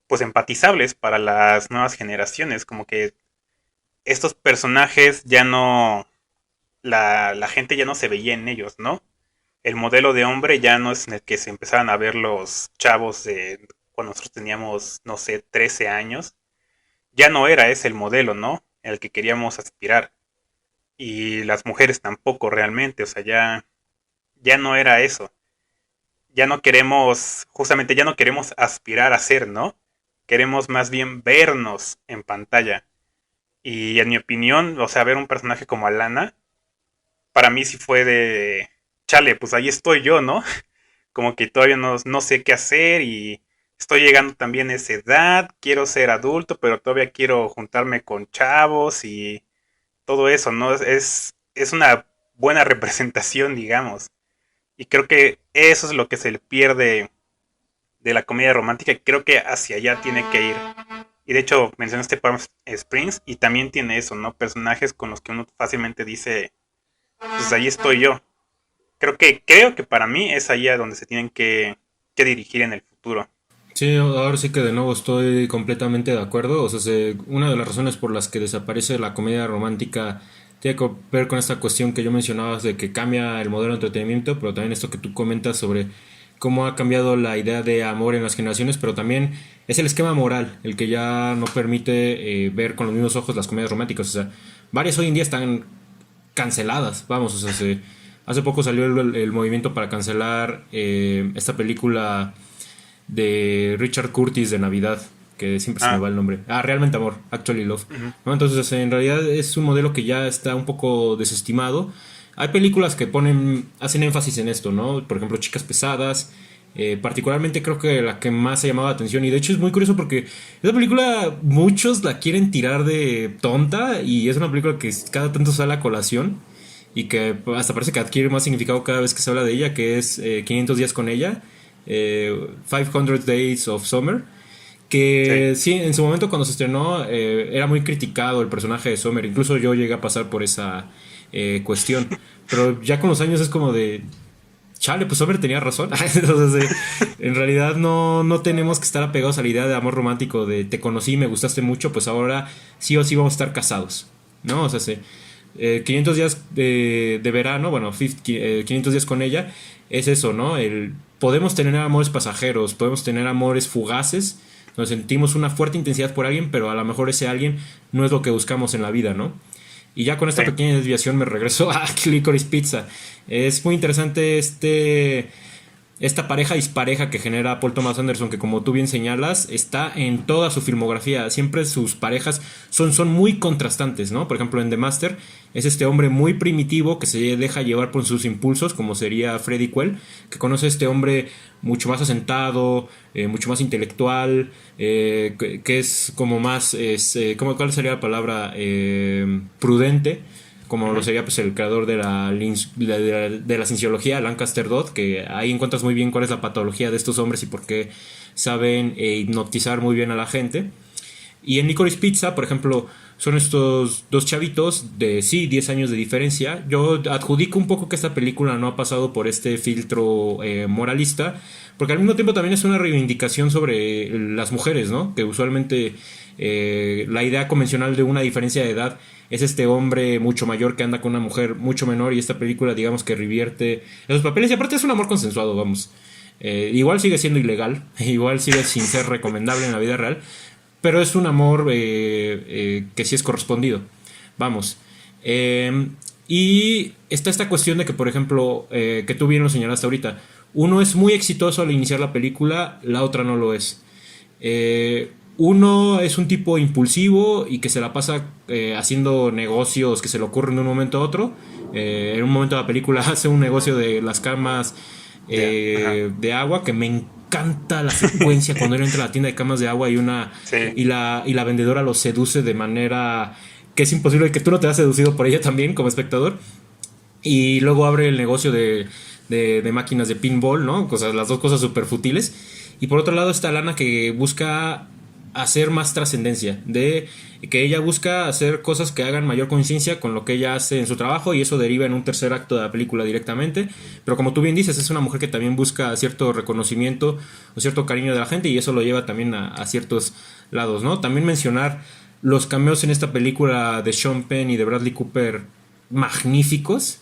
pues empatizables para las nuevas generaciones, como que estos personajes ya no, la gente ya no se veía en ellos, ¿no? El modelo de hombre ya no es en el que se empezaban a ver los chavos de cuando nosotros teníamos, no sé, 13 años, ya no era ese el modelo, ¿no? El que queríamos aspirar. Y las mujeres tampoco realmente, o sea, ya no era eso. Ya no queremos, justamente ya no queremos aspirar a ser, ¿no? Queremos más bien vernos en pantalla. Y en mi opinión, o sea, ver un personaje como Alana, para mí sí fue de, chale, pues ahí estoy yo, ¿no? Como que todavía no sé qué hacer y estoy llegando también a esa edad, quiero ser adulto, pero todavía quiero juntarme con chavos y todo eso, ¿no? Es una buena representación, digamos. Y creo que eso es lo que se le pierde de la comedia romántica y creo que hacia allá tiene que ir. Y de hecho mencionaste Palm Springs y también tiene eso, ¿no? Personajes con los que uno fácilmente dice, pues ahí estoy yo. Creo que para mí es allá donde se tienen que dirigir en el futuro. Sí, ahora sí que de nuevo estoy completamente de acuerdo. O sea, una de las razones por las que desaparece la comedia romántica tiene que ver con esta cuestión que yo mencionaba de que cambia el modelo de entretenimiento, pero también esto que tú comentas sobre cómo ha cambiado la idea de amor en las generaciones, pero también es el esquema moral el que ya no permite ver con los mismos ojos las comedias románticas. O sea, varias hoy en día están canceladas, vamos, o sea, hace poco salió el movimiento para cancelar esta película de Richard Curtis de Navidad, que siempre se me Ah, va el nombre. Ah, Realmente Amor, Actually Love. ujú, ¿No? Entonces, en realidad es un modelo que ya está un poco desestimado. Hay películas que hacen énfasis en esto, ¿no? Por ejemplo, Chicas Pesadas. Particularmente creo que la que más ha llamado la atención, y de hecho es muy curioso porque esa película muchos la quieren tirar de tonta y es una película que cada tanto sale a colación y que hasta parece que adquiere más significado cada vez que se habla de ella, que es 500 días con ella, 500 Days of Summer, sí, que sí, en su momento cuando se estrenó era muy criticado el personaje de Summer, incluso yo llegué a pasar por esa cuestión, pero ya con los años es como de, chale, pues Summer tenía razón. Entonces, en realidad no tenemos que estar apegados a la idea de amor romántico, de te conocí, me gustaste mucho, pues ahora sí o sí vamos a estar casados, ¿no? O sea, 500 días de verano, bueno, 500 días con ella, es eso, ¿no? Podemos tener amores pasajeros, podemos tener amores fugaces, nos sentimos una fuerte intensidad por alguien, pero a lo mejor ese alguien no es lo que buscamos en la vida, ¿no? Y ya con esta sí. pequeña desviación me regreso a Licorice Pizza. Es muy interesante esta pareja dispareja que genera Paul Thomas Anderson, que como tú bien señalas, está en toda su filmografía. Siempre sus parejas son muy contrastantes, ¿no? Por ejemplo, en The Master es este hombre muy primitivo que se deja llevar por sus impulsos, como sería Freddy Quell, que conoce a este hombre mucho más asentado, mucho más intelectual, que es como más, ¿cuál sería la palabra? Prudente, como lo Ujú, sería pues el creador de la cienciología, Lancaster Dodd, que ahí encuentras muy bien cuál es la patología de estos hombres y por qué saben hipnotizar muy bien a la gente. Y en Licorice Pizza, por ejemplo, son estos dos chavitos de, sí, 10 años de diferencia. Yo adjudico un poco que esta película no ha pasado por este filtro moralista, porque al mismo tiempo también es una reivindicación sobre las mujeres, ¿no? Que usualmente la idea convencional de una diferencia de edad es este hombre mucho mayor que anda con una mujer mucho menor, y esta película digamos que revierte esos papeles, y aparte es un amor consensuado, vamos. Igual sigue siendo ilegal, igual sigue sin ser recomendable en la vida real, pero es un amor que sí es correspondido. Vamos. Eh, y está esta cuestión de que, por ejemplo, que tú bien lo señalaste ahorita, uno es muy exitoso al iniciar la película, la otra no lo es. Uno es un tipo impulsivo y que se la pasa haciendo negocios que se le ocurren de un momento a otro. En un momento de la película hace un negocio de las camas Ajá. de agua, que me encanta la secuencia cuando él entra a la tienda de camas de agua Sí, y la vendedora lo seduce de manera que es imposible que tú no te hayas seducido por ella también como espectador. Y luego abre el negocio de máquinas de pinball, ¿no? Cosas, las dos cosas súper futiles. Y por otro lado está Lana, que busca hacer más trascendencia, de que ella busca hacer cosas que hagan mayor conciencia con lo que ella hace en su trabajo, y eso deriva en un tercer acto de la película directamente. Pero como tú bien dices, es una mujer que también busca cierto reconocimiento o cierto cariño de la gente, y eso lo lleva también a ciertos lados, ¿no? También mencionar los cameos en esta película de Sean Penn y de Bradley Cooper, magníficos.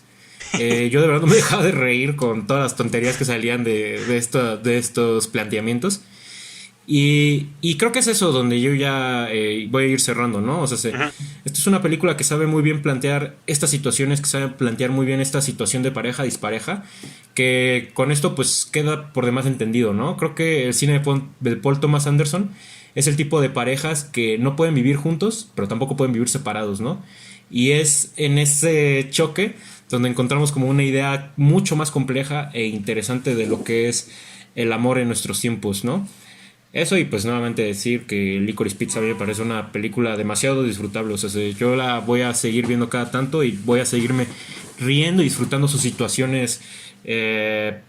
Yo de verdad no me dejaba de reír con todas las tonterías que salían de estos planteamientos. Y creo que es eso donde yo ya voy a ir cerrando, ¿no? O sea, ujú, esto es una película que sabe muy bien plantear estas situaciones, que sabe plantear muy bien esta situación de pareja, dispareja, que con esto pues queda por demás entendido, ¿no? Creo que el cine de Paul Thomas Anderson es el tipo de parejas que no pueden vivir juntos, pero tampoco pueden vivir separados, ¿no? Y es en ese choque donde encontramos como una idea mucho más compleja e interesante de lo que es el amor en nuestros tiempos, ¿no? Eso, y pues nuevamente decir que Licorice Pizza a mí me parece una película demasiado disfrutable. O sea, yo la voy a seguir viendo cada tanto y voy a seguirme riendo y disfrutando sus situaciones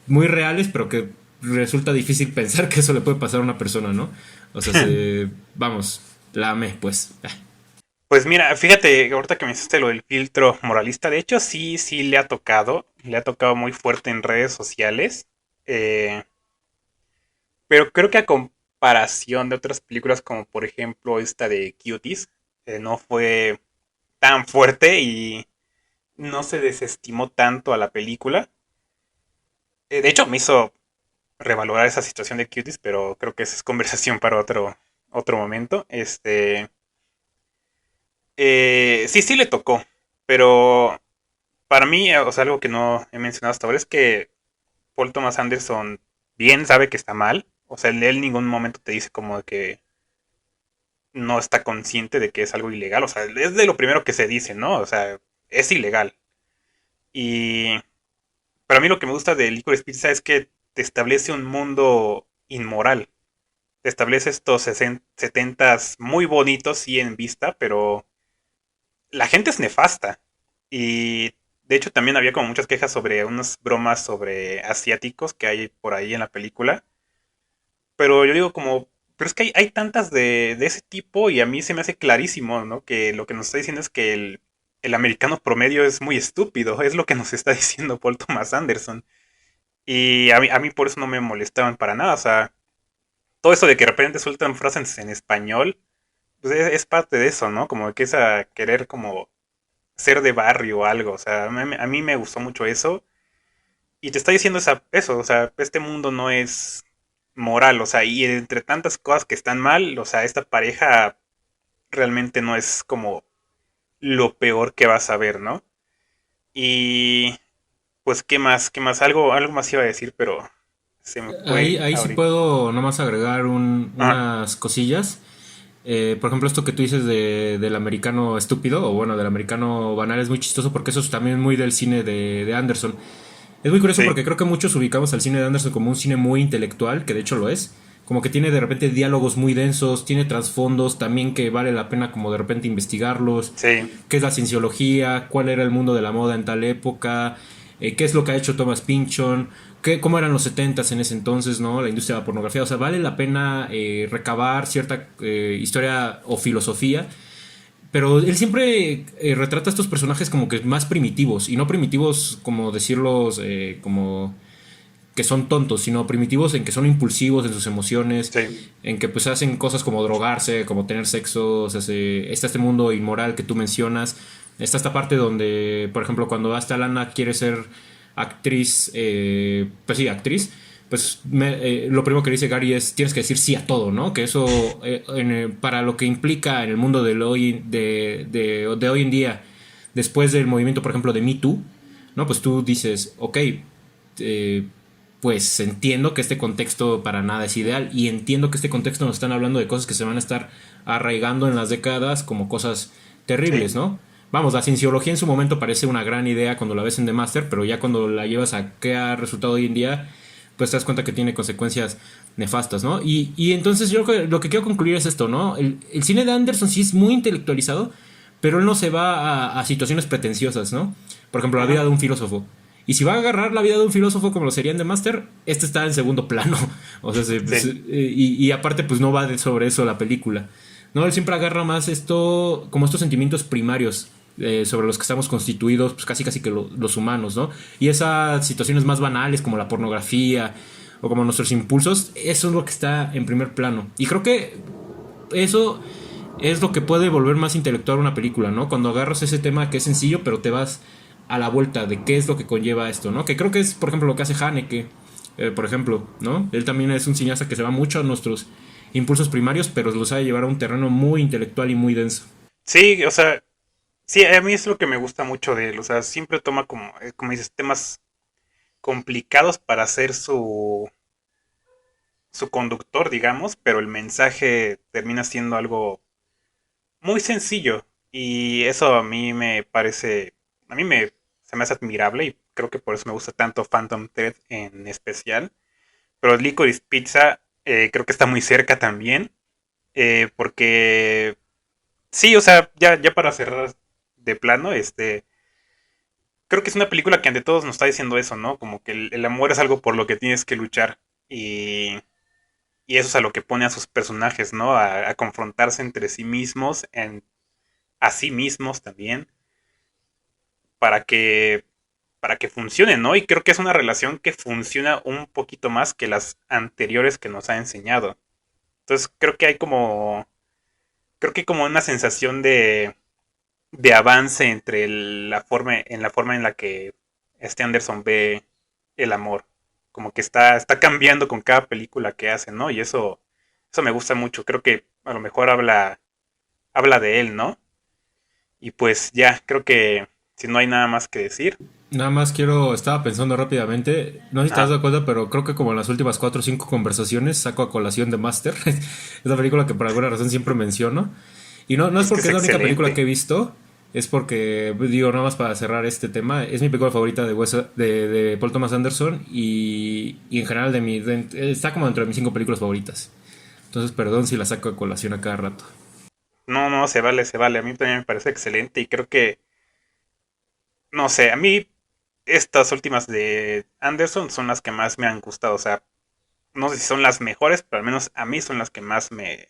muy reales, pero que resulta difícil pensar que eso le puede pasar a una persona, ¿no? O sea, vamos, la amé, pues. Pues mira, fíjate, ahorita que me hiciste lo del filtro moralista, de hecho sí, sí le ha tocado muy fuerte en redes sociales, eh, pero creo que comparación de otras películas como por ejemplo esta de Cuties, no fue tan fuerte y no se desestimó tanto a la película. De hecho, me hizo revalorar esa situación de Cuties, pero creo que esa es conversación para otro momento. Sí, sí le tocó, pero para mí, o sea, algo que no he mencionado hasta ahora es que Paul Thomas Anderson bien sabe que está mal. O sea, él en ningún momento te dice como que no está consciente de que es algo ilegal. O sea, es de lo primero que se dice, ¿no? O sea, es ilegal. Y para mí lo que me gusta de Licorice Pizza es que te establece un mundo inmoral. Te establece estos 70s muy bonitos, sí, en vista, pero la gente es nefasta. Y de hecho también había como muchas quejas sobre unas bromas sobre asiáticos que hay por ahí en la película. Pero yo digo como, pero es que hay tantas de ese tipo y a mí se me hace clarísimo, ¿no? Que lo que nos está diciendo es que el americano promedio es muy estúpido, es lo que nos está diciendo Paul Thomas Anderson. Y a mí por eso no me molestaban para nada, o sea, todo eso de que de repente sueltan frases en español, pues es parte de eso, ¿no? Como que es a querer como ser de barrio o algo, o sea, a mí me gustó mucho eso. Y te está diciendo eso, o sea, este mundo no es moral, o sea, y entre tantas cosas que están mal, o sea, esta pareja realmente no es como lo peor que vas a ver, ¿no? Y pues, ¿qué más? ¿Qué más? Algo más iba a decir, pero se me Ahí, fue ahí sí ahorita. puedo nomás agregar Ah, unas cosillas. Por ejemplo, esto que tú dices del americano estúpido, o bueno, del americano banal, es muy chistoso porque eso es también muy del cine de Anderson. Es muy curioso sí, porque creo que muchos ubicamos al cine de Anderson como un cine muy intelectual, que de hecho lo es. Como que tiene de repente diálogos muy densos, tiene trasfondos también que vale la pena como de repente investigarlos. sí, ¿Qué es la cienciología? ¿Cuál era el mundo de la moda en tal época? ¿Qué es lo que ha hecho Thomas Pynchon? ¿Cómo eran los setentas en ese entonces, no? La industria de la pornografía. O sea, vale la pena recabar cierta historia o filosofía, pero él siempre retrata a estos personajes como que más primitivos, y no primitivos como decirlos como que son tontos, sino primitivos en que son impulsivos en sus emociones, sí, en que pues hacen cosas como drogarse, como tener sexo, o sea, está este mundo inmoral que tú mencionas, está esta parte donde, por ejemplo, cuando hasta Lana quiere ser actriz, pues sí, actriz, pues lo primero que dice Gary es tienes que decir sí a todo, ¿no? Que eso para lo que implica en el mundo de hoy en día, después del movimiento, por ejemplo, de Me Too, ¿no? Pues tú dices, ok, eh, pues entiendo que este contexto para nada es ideal y entiendo que este contexto nos están hablando de cosas que se van a estar arraigando en las décadas como cosas terribles, sí, ¿no? Vamos, la cienciología en su momento parece una gran idea cuando la ves en The Master, pero ya cuando la llevas a qué ha resultado hoy en día, pues te das cuenta que tiene consecuencias nefastas, ¿no? Y entonces yo lo que quiero concluir es esto, ¿no? El cine de Anderson sí es muy intelectualizado, pero él no se va a situaciones pretenciosas, ¿no? Por ejemplo, la ajá, vida de un filósofo. Y si va a agarrar la vida de un filósofo como lo sería en The Master, este está en segundo plano. O sea, sí, y aparte, pues no va sobre eso la película. No, él siempre agarra más esto, como estos sentimientos primarios sobre los que estamos constituidos, pues casi casi que los humanos, ¿no? Y esas situaciones más banales como la pornografía o como nuestros impulsos, eso es lo que está en primer plano. Y creo que eso es lo que puede volver más intelectual una película, ¿no? Cuando agarras ese tema que es sencillo, pero te vas a la vuelta de qué es lo que conlleva esto, ¿no? Que creo que es, por ejemplo, lo que hace Haneke, por ejemplo, ¿no? Él también es un cineasta que se va mucho a nuestros impulsos primarios, pero los sabe llevar a un terreno muy intelectual y muy denso. sí, o sea, sí, a mí es lo que me gusta mucho de él, o sea, siempre toma como dices, temas complicados para hacer su conductor, digamos, pero el mensaje termina siendo algo muy sencillo. Y eso a mí me parece, se me hace admirable y creo que por eso me gusta tanto Phantom Thread en especial. Pero Licorice Pizza creo que está muy cerca también, porque sí, o sea, ya para cerrar de plano, creo que es una película que ante todos nos está diciendo eso, ¿no? Como que el amor es algo por lo que tienes que luchar. Y eso es a lo que pone a sus personajes, ¿no? A confrontarse entre sí mismos, a sí mismos también, para que, para que funcione, ¿no? Y creo que es una relación que funciona un poquito más que las anteriores que nos ha enseñado. Entonces creo que hay como una sensación de avance entre en la forma en la que este Anderson ve el amor. Como que está cambiando con cada película que hace, ¿no? Y eso me gusta mucho. Creo que a lo mejor habla de él, ¿no? Y pues ya, creo que si no hay nada más que decir. Nada más estaba pensando rápidamente, no sé si te das Ah, de cuenta, pero creo que como en las últimas 4 o 5 conversaciones saco a colación de Master. Es la película que por alguna razón siempre menciono. Y no es es que porque es es la única película que excelente. he visto, es porque, digo, nada más para cerrar este tema, es mi película favorita de Paul Thomas Anderson y en general está como dentro de mis 5 películas favoritas. Entonces, perdón si la saco a colación a cada rato. No, no, se vale, se vale. A mí también me parece excelente y creo que, no sé, a mí estas últimas de Anderson son las que más me han gustado. O sea, no sé si son las mejores, pero al menos a mí son las que más me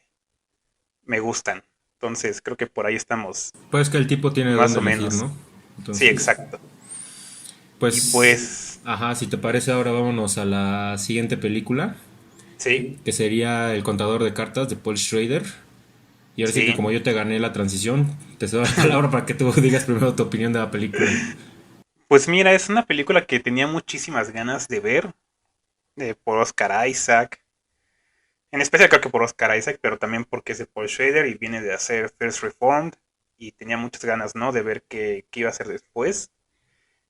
gustan. Entonces, creo que por ahí estamos Pues que el tipo tiene más dónde o elegir, menos. ¿no? Sí, Entonces, exacto. Y pues, pues, ajá, si te parece, ahora vámonos a la siguiente película, sí, que sería El contador de cartas de Paul Schrader. Y ahora sí que sí. como yo te gané la transición, te cedo la palabra para que tú digas primero tu opinión de la película. Pues mira, es una película que tenía muchísimas ganas de ver, por Oscar Isaac. En especial creo que por Oscar Isaac, pero también porque es de Paul Schrader y viene de hacer First Reformed. Y tenía muchas ganas, ¿no? De ver qué iba a hacer después.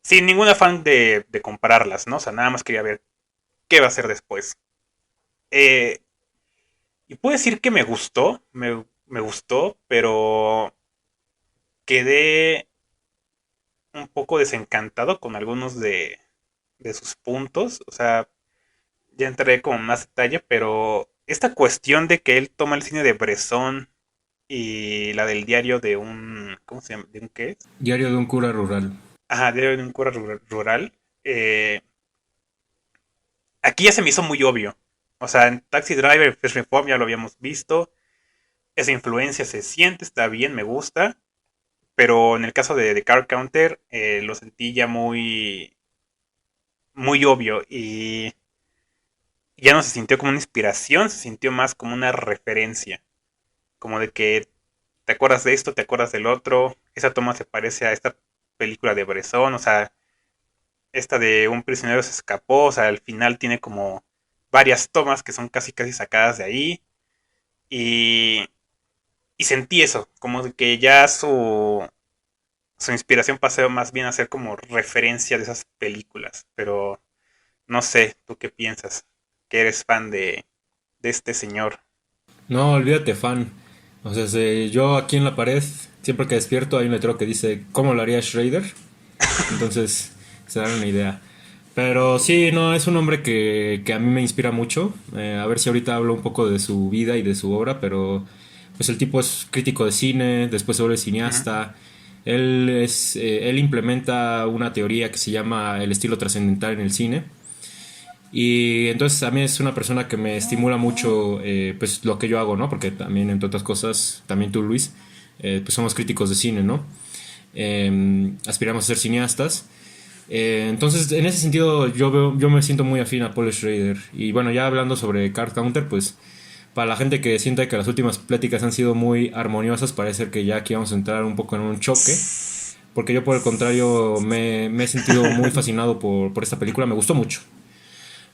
Sin ningún afán de compararlas, ¿no? O sea, nada más quería ver qué va a hacer después. Eh, y puedo decir que me gustó, pero quedé un poco desencantado con algunos de sus puntos. O sea, ya entraré con más detalle, pero esta cuestión de que él toma el cine de Bresson y la del diario de un, ¿cómo se llama? ¿De un qué es? Diario de un cura rural. Ajá, diario de un cura rural. Aquí ya se me hizo muy obvio. O sea, en Taxi Driver, First Reform ya lo habíamos visto. Esa influencia se siente, está bien, me gusta. Pero en el caso de Car Counter, lo sentí ya muy obvio. Y ya no se sintió como una inspiración, se sintió más como una referencia. Como de que te acuerdas de esto, te acuerdas del otro. Esa toma se parece a esta película de Bresson, o sea, esta de un prisionero se escapó, o sea, al final tiene como varias tomas que son casi sacadas de ahí. Y, y sentí eso, como de que ya su inspiración pasó más bien a ser como referencia de esas películas. Pero no sé, ¿tú qué piensas? Que eres fan de este señor. No, olvídate, fan. O sea, yo aquí en la pared, siempre que despierto hay un letrero que dice ¿cómo lo haría Schrader? Entonces, se dan una idea. Pero sí, no, es un hombre que a mí me inspira mucho. A ver si ahorita hablo un poco de su vida y de su obra, pero pues el tipo es crítico de cine, después se vuelve Ujú. cineasta. Él implementa una teoría que se llama el estilo trascendental en el cine. Y entonces a mí es una persona que me estimula mucho pues lo que yo hago, ¿no? Porque también, entre otras cosas, también tú, Luis, pues somos críticos de cine, ¿no? Aspiramos a ser cineastas. Entonces, en ese sentido, yo me siento muy afín a Paul Schrader. Y bueno, ya hablando sobre Card Counter, pues para la gente que siente que las últimas pláticas han sido muy armoniosas, parece que ya aquí vamos a entrar un poco en un choque. Porque yo, por el contrario, me he sentido muy fascinado por esta película. Me gustó mucho.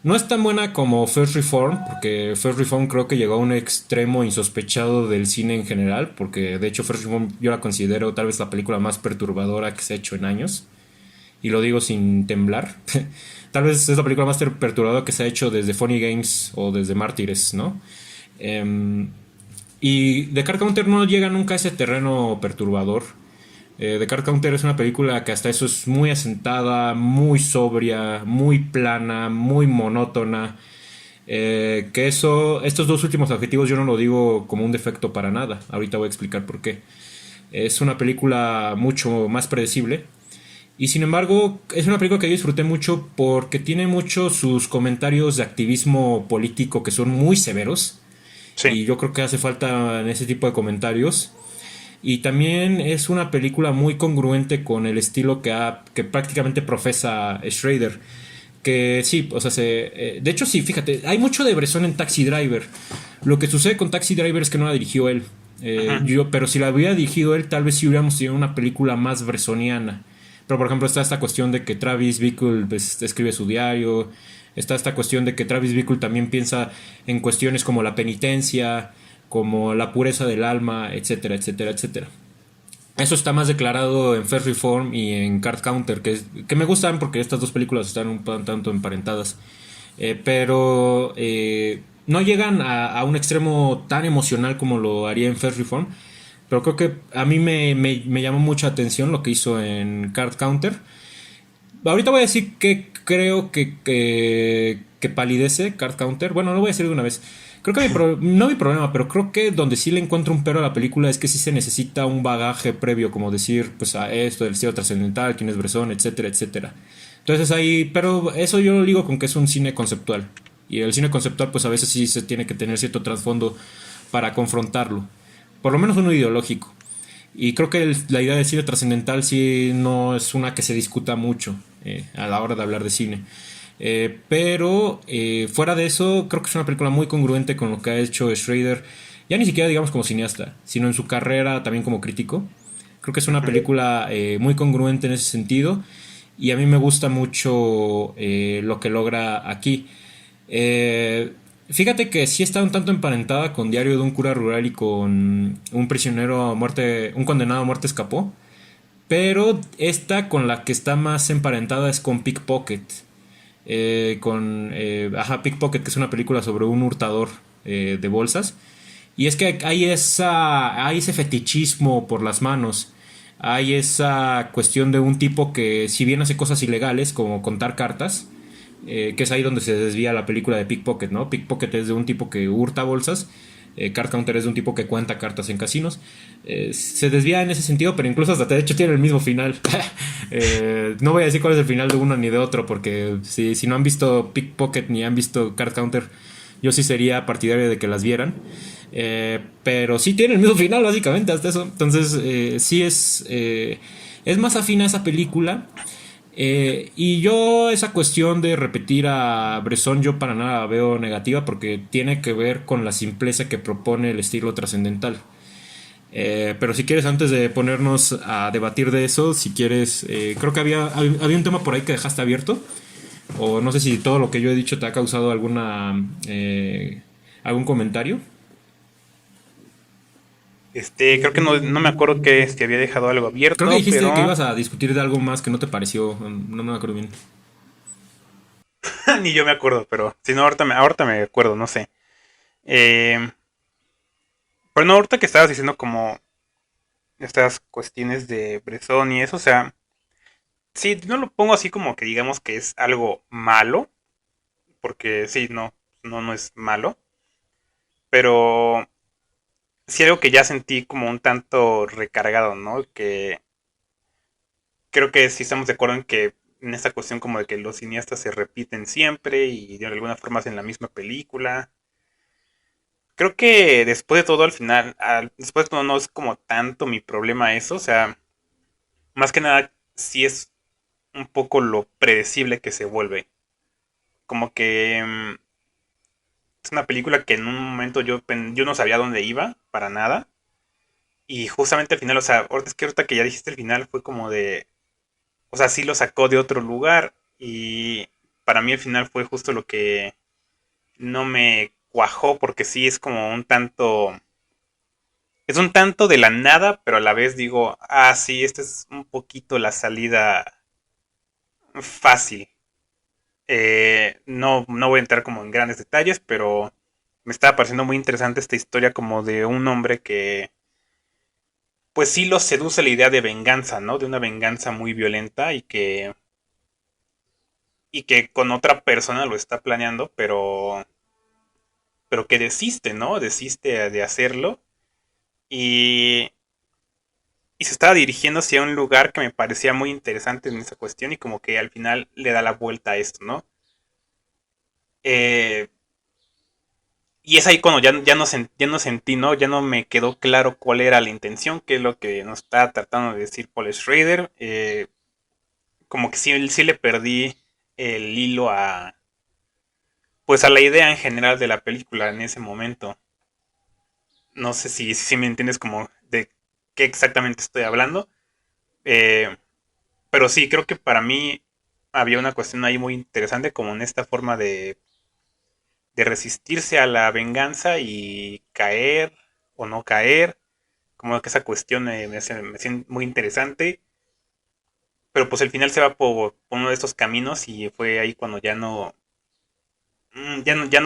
No es tan buena como First Reform, porque First Reform creo que llegó a un extremo insospechado del cine en general, porque de hecho First Reform yo la considero tal vez la película más perturbadora que se ha hecho en años, y lo digo sin temblar. Tal vez es la película más perturbadora que se ha hecho desde Funny Games o desde Mártires, ¿no? Y The Card Counter no llega nunca a ese terreno perturbador. The Card Counter es una película que hasta eso es muy asentada, muy sobria, muy plana, muy monótona. Estos dos últimos adjetivos yo no lo digo como un defecto para nada. Ahorita voy a explicar por qué. Es una película mucho más predecible. Y sin embargo, es una película que yo disfruté mucho porque tiene muchos sus comentarios de activismo político que son muy severos. Sí, Y yo creo que hace falta en ese tipo de comentarios. Y también es una película muy congruente con el estilo que prácticamente profesa Schrader, Que sí, o sea, de hecho sí, fíjate, hay mucho de Bresson en Taxi Driver. Lo que sucede con Taxi Driver es que no la dirigió él. Ujú. Pero si la hubiera dirigido él, tal vez sí hubiéramos tenido una película más bresoniana. Pero por ejemplo está esta cuestión de que Travis Bickle pues, escribe su diario. Está esta cuestión de que Travis Bickle también piensa en cuestiones como la penitencia, como la pureza del alma, etcétera, etcétera, etcétera. Eso está más declarado en Fair Reform y en Card Counter, que me gustan porque estas dos películas están un tanto emparentadas. Pero no llegan a un extremo tan emocional como lo haría en Fair Reform. Pero creo que a mí me llamó mucha atención lo que hizo en Card Counter. Ahorita voy a decir que creo que palidece Card Counter. Bueno, lo voy a decir de una vez. Creo que no mi problema, pero creo que donde sí le encuentro un pero a la película es que sí se necesita un bagaje previo, como decir, pues a esto del estilo trascendental, quién es Bresson, etcétera, etcétera. Entonces ahí, pero eso yo lo digo con que es un cine conceptual. Y el cine conceptual, pues a veces sí se tiene que tener cierto trasfondo para confrontarlo. Por lo menos uno ideológico. Y creo que la idea de cine trascendental sí no es una que se discuta mucho a la hora de hablar de cine. Pero fuera de eso, creo que es una película muy congruente con lo que ha hecho Schrader, ya ni siquiera digamos como cineasta, sino en su carrera también como crítico. Creo que es una Ujú. película muy congruente en ese sentido y a mí me gusta mucho lo que logra aquí. Eh, Fíjate que sí está un tanto emparentada con Diario de un cura rural y con un prisionero a muerte, un condenado a muerte escapó. Pero esta con la que está más emparentada es con Pickpocket. Pickpocket, que es una película sobre un hurtador de bolsas. Y es que hay ese fetichismo por las manos. Hay esa cuestión de un tipo que, si bien hace cosas ilegales, como contar cartas, que es ahí donde se desvía la película de Pickpocket, ¿no? Pickpocket es de un tipo que hurta bolsas, Card Counter es de un tipo que cuenta cartas en casinos. Se desvía en ese sentido, pero incluso hasta de hecho tiene el mismo final. No voy a decir cuál es el final de uno ni de otro, porque si no han visto Pickpocket ni han visto Card Counter, yo sí sería partidario de que las vieran. Pero sí tiene el mismo final, básicamente, hasta eso. Entonces, sí es más afín a esa película. Y yo esa cuestión de repetir a Bresson yo para nada la veo negativa porque tiene que ver con la simpleza que propone el estilo trascendental. Pero si quieres, antes de ponernos a debatir de eso, si quieres, creo que había un tema por ahí que dejaste abierto. O no sé si todo lo que yo he dicho te ha causado algún comentario. Creo que no me acuerdo que si había dejado algo Creo que abierto, dijiste que pero ibas a discutir de algo más que no te pareció. No me acuerdo bien. ni yo me acuerdo, pero si no, ahorita me acuerdo, no sé. Eh, pero no, ahorita que estabas diciendo como estas cuestiones de Bresson y eso, o sea, sí, no lo pongo así como que digamos que es algo malo, porque sí, no es malo, pero sí algo que ya sentí como un tanto recargado, ¿no? Que creo que sí estamos de acuerdo en que en esta cuestión como de que los cineastas se repiten siempre y de alguna forma hacen la misma película. Creo que después de todo al final, después de todo no es como tanto mi problema eso, o sea, más que nada sí es un poco lo predecible que se vuelve. Como que es una película que en un momento yo no sabía dónde iba, para nada. Y justamente al final, o sea, ahorita que ya dijiste el final fue como de, o sea, sí lo sacó de otro lugar y para mí el final fue justo lo que no me cuajó porque sí es como un tanto, es un tanto de la nada, pero a la vez digo, ah, sí, esta es un poquito la salida fácil. No voy a entrar como en grandes detalles, pero me estaba pareciendo muy interesante esta historia como de un hombre que, pues sí lo seduce la idea de venganza, ¿no? De una venganza muy violenta y que con otra persona lo está planeando, pero que desiste, ¿no? Desiste de hacerlo y, y se estaba dirigiendo hacia un lugar que me parecía muy interesante en esa cuestión y como que al final le da la vuelta a esto, ¿no? Eh, y es ahí cuando ya no sentí, ¿no? Ya no me quedó claro cuál era la intención, qué es lo que nos está tratando de decir Paul Schrader. Como que sí le perdí el hilo a, pues a la idea en general de la película en ese momento. No sé si me entiendes como de qué exactamente estoy hablando. Eh, pero sí, creo que para mí había una cuestión ahí muy interesante como en esta forma de resistirse a la venganza y caer o no caer. Como que esa cuestión me siente muy interesante. Pero pues el final se va por uno de estos caminos y fue ahí cuando ya no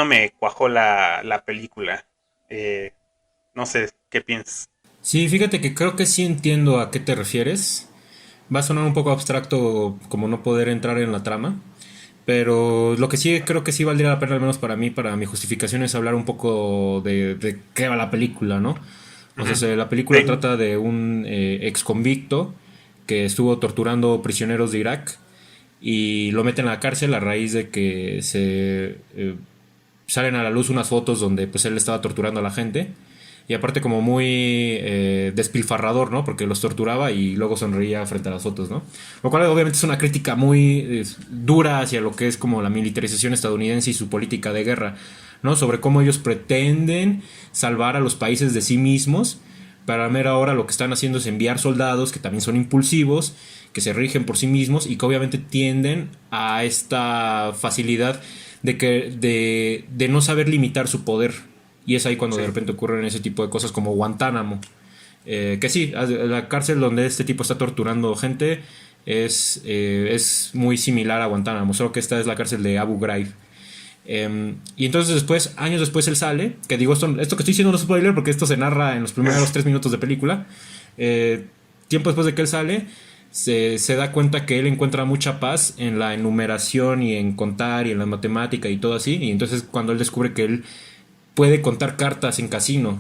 me cuajó la película. Eh, no sé, ¿qué piensas? Sí, fíjate que creo que sí entiendo a qué te refieres. Va a sonar un poco abstracto como no poder entrar en la trama, pero lo que sí creo que sí valdría la pena, al menos para mí, para mi justificación, es hablar un poco de qué va la película, ¿no? O sea, Ujú. la película Sí, trata de un ex convicto que estuvo torturando prisioneros de Irak y lo meten a la cárcel a raíz de que se salen a la luz unas fotos donde pues él estaba torturando a la gente y aparte como muy despilfarrador, ¿no? Porque los torturaba y luego sonreía frente a las fotos, ¿no? Lo cual obviamente es una crítica muy dura hacia lo que es como la militarización estadounidense y su política de guerra, ¿no? Sobre cómo ellos pretenden salvar a los países de sí mismos. Para mera hora lo que están haciendo es enviar soldados que también son impulsivos, que se rigen por sí mismos y que obviamente tienden a esta facilidad de no saber limitar su poder. Y es ahí cuando de sí. repente ocurren ese tipo de cosas como Guantánamo. Que sí, la cárcel donde este tipo está torturando gente es muy similar a Guantánamo, solo que esta es la cárcel de Abu Ghraib. Y entonces después, años después él sale, que digo, esto que estoy diciendo no es spoiler porque esto se narra en los primeros 3 minutos de película. Tiempo después de que él sale, se da cuenta que él encuentra mucha paz en la enumeración y en contar y en la matemática y todo así. Y entonces cuando él descubre que él puede contar cartas en casinos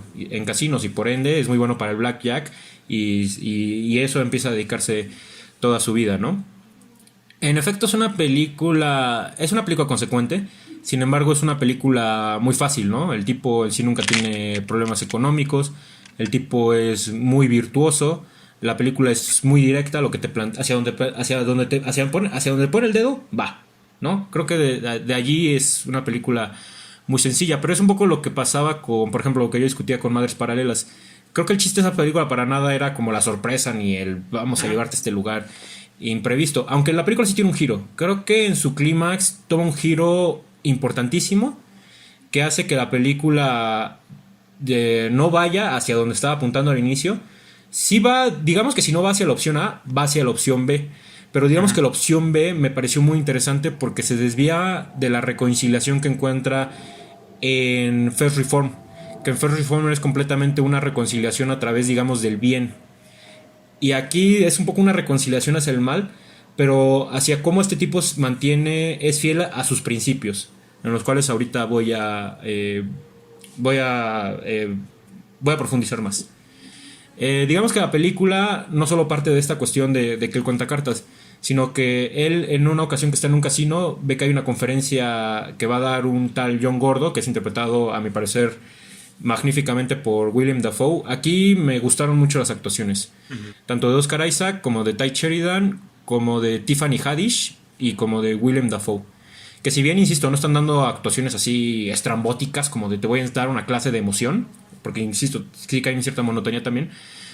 y por ende es muy bueno para el blackjack y eso empieza a dedicarse toda su vida, ¿no? En efecto es una película consecuente, sin embargo es una película muy fácil, ¿no? El tipo en sí nunca tiene problemas económicos, el tipo es muy virtuoso, la película es muy directa, lo que te plantea, hacia donde pone el dedo, va, ¿no? Creo que de allí es una película muy sencilla, pero es un poco lo que pasaba con, por ejemplo, lo que yo discutía con Madres Paralelas. Creo que el chiste de esa película para nada era como la sorpresa ni el vamos a Ujú. llevarte a este lugar imprevisto. Aunque la película sí tiene un giro. Creo que en su clímax toma un giro importantísimo que hace que la película no vaya hacia donde estaba apuntando al inicio. Sí va, digamos que si no va hacia la opción A, va hacia la opción B. Pero digamos Ujú. que la opción B me pareció muy interesante porque se desvía de la reconciliación que encuentra en First Reform. Que en First Reform es completamente una reconciliación a través, digamos, del bien. Y aquí es un poco una reconciliación hacia el mal, pero hacia cómo este tipo es fiel a sus principios, en los cuales ahorita voy a, eh, voy a profundizar más. Digamos que la película no solo parte de esta cuestión de que él cuenta cartas, sino que él en una ocasión que está en un casino ve que hay una conferencia que va a dar un tal John Gordo, que es interpretado a mi parecer magníficamente por William Dafoe. Aquí me gustaron mucho las actuaciones, Ujú. tanto de Oscar Isaac como de Ty Sheridan, como de Tiffany Haddish y como de William Dafoe. Que si bien, insisto, no están dando actuaciones así estrambóticas como de te voy a dar una clase de emoción, porque insisto, sí que hay cierta monotonía también,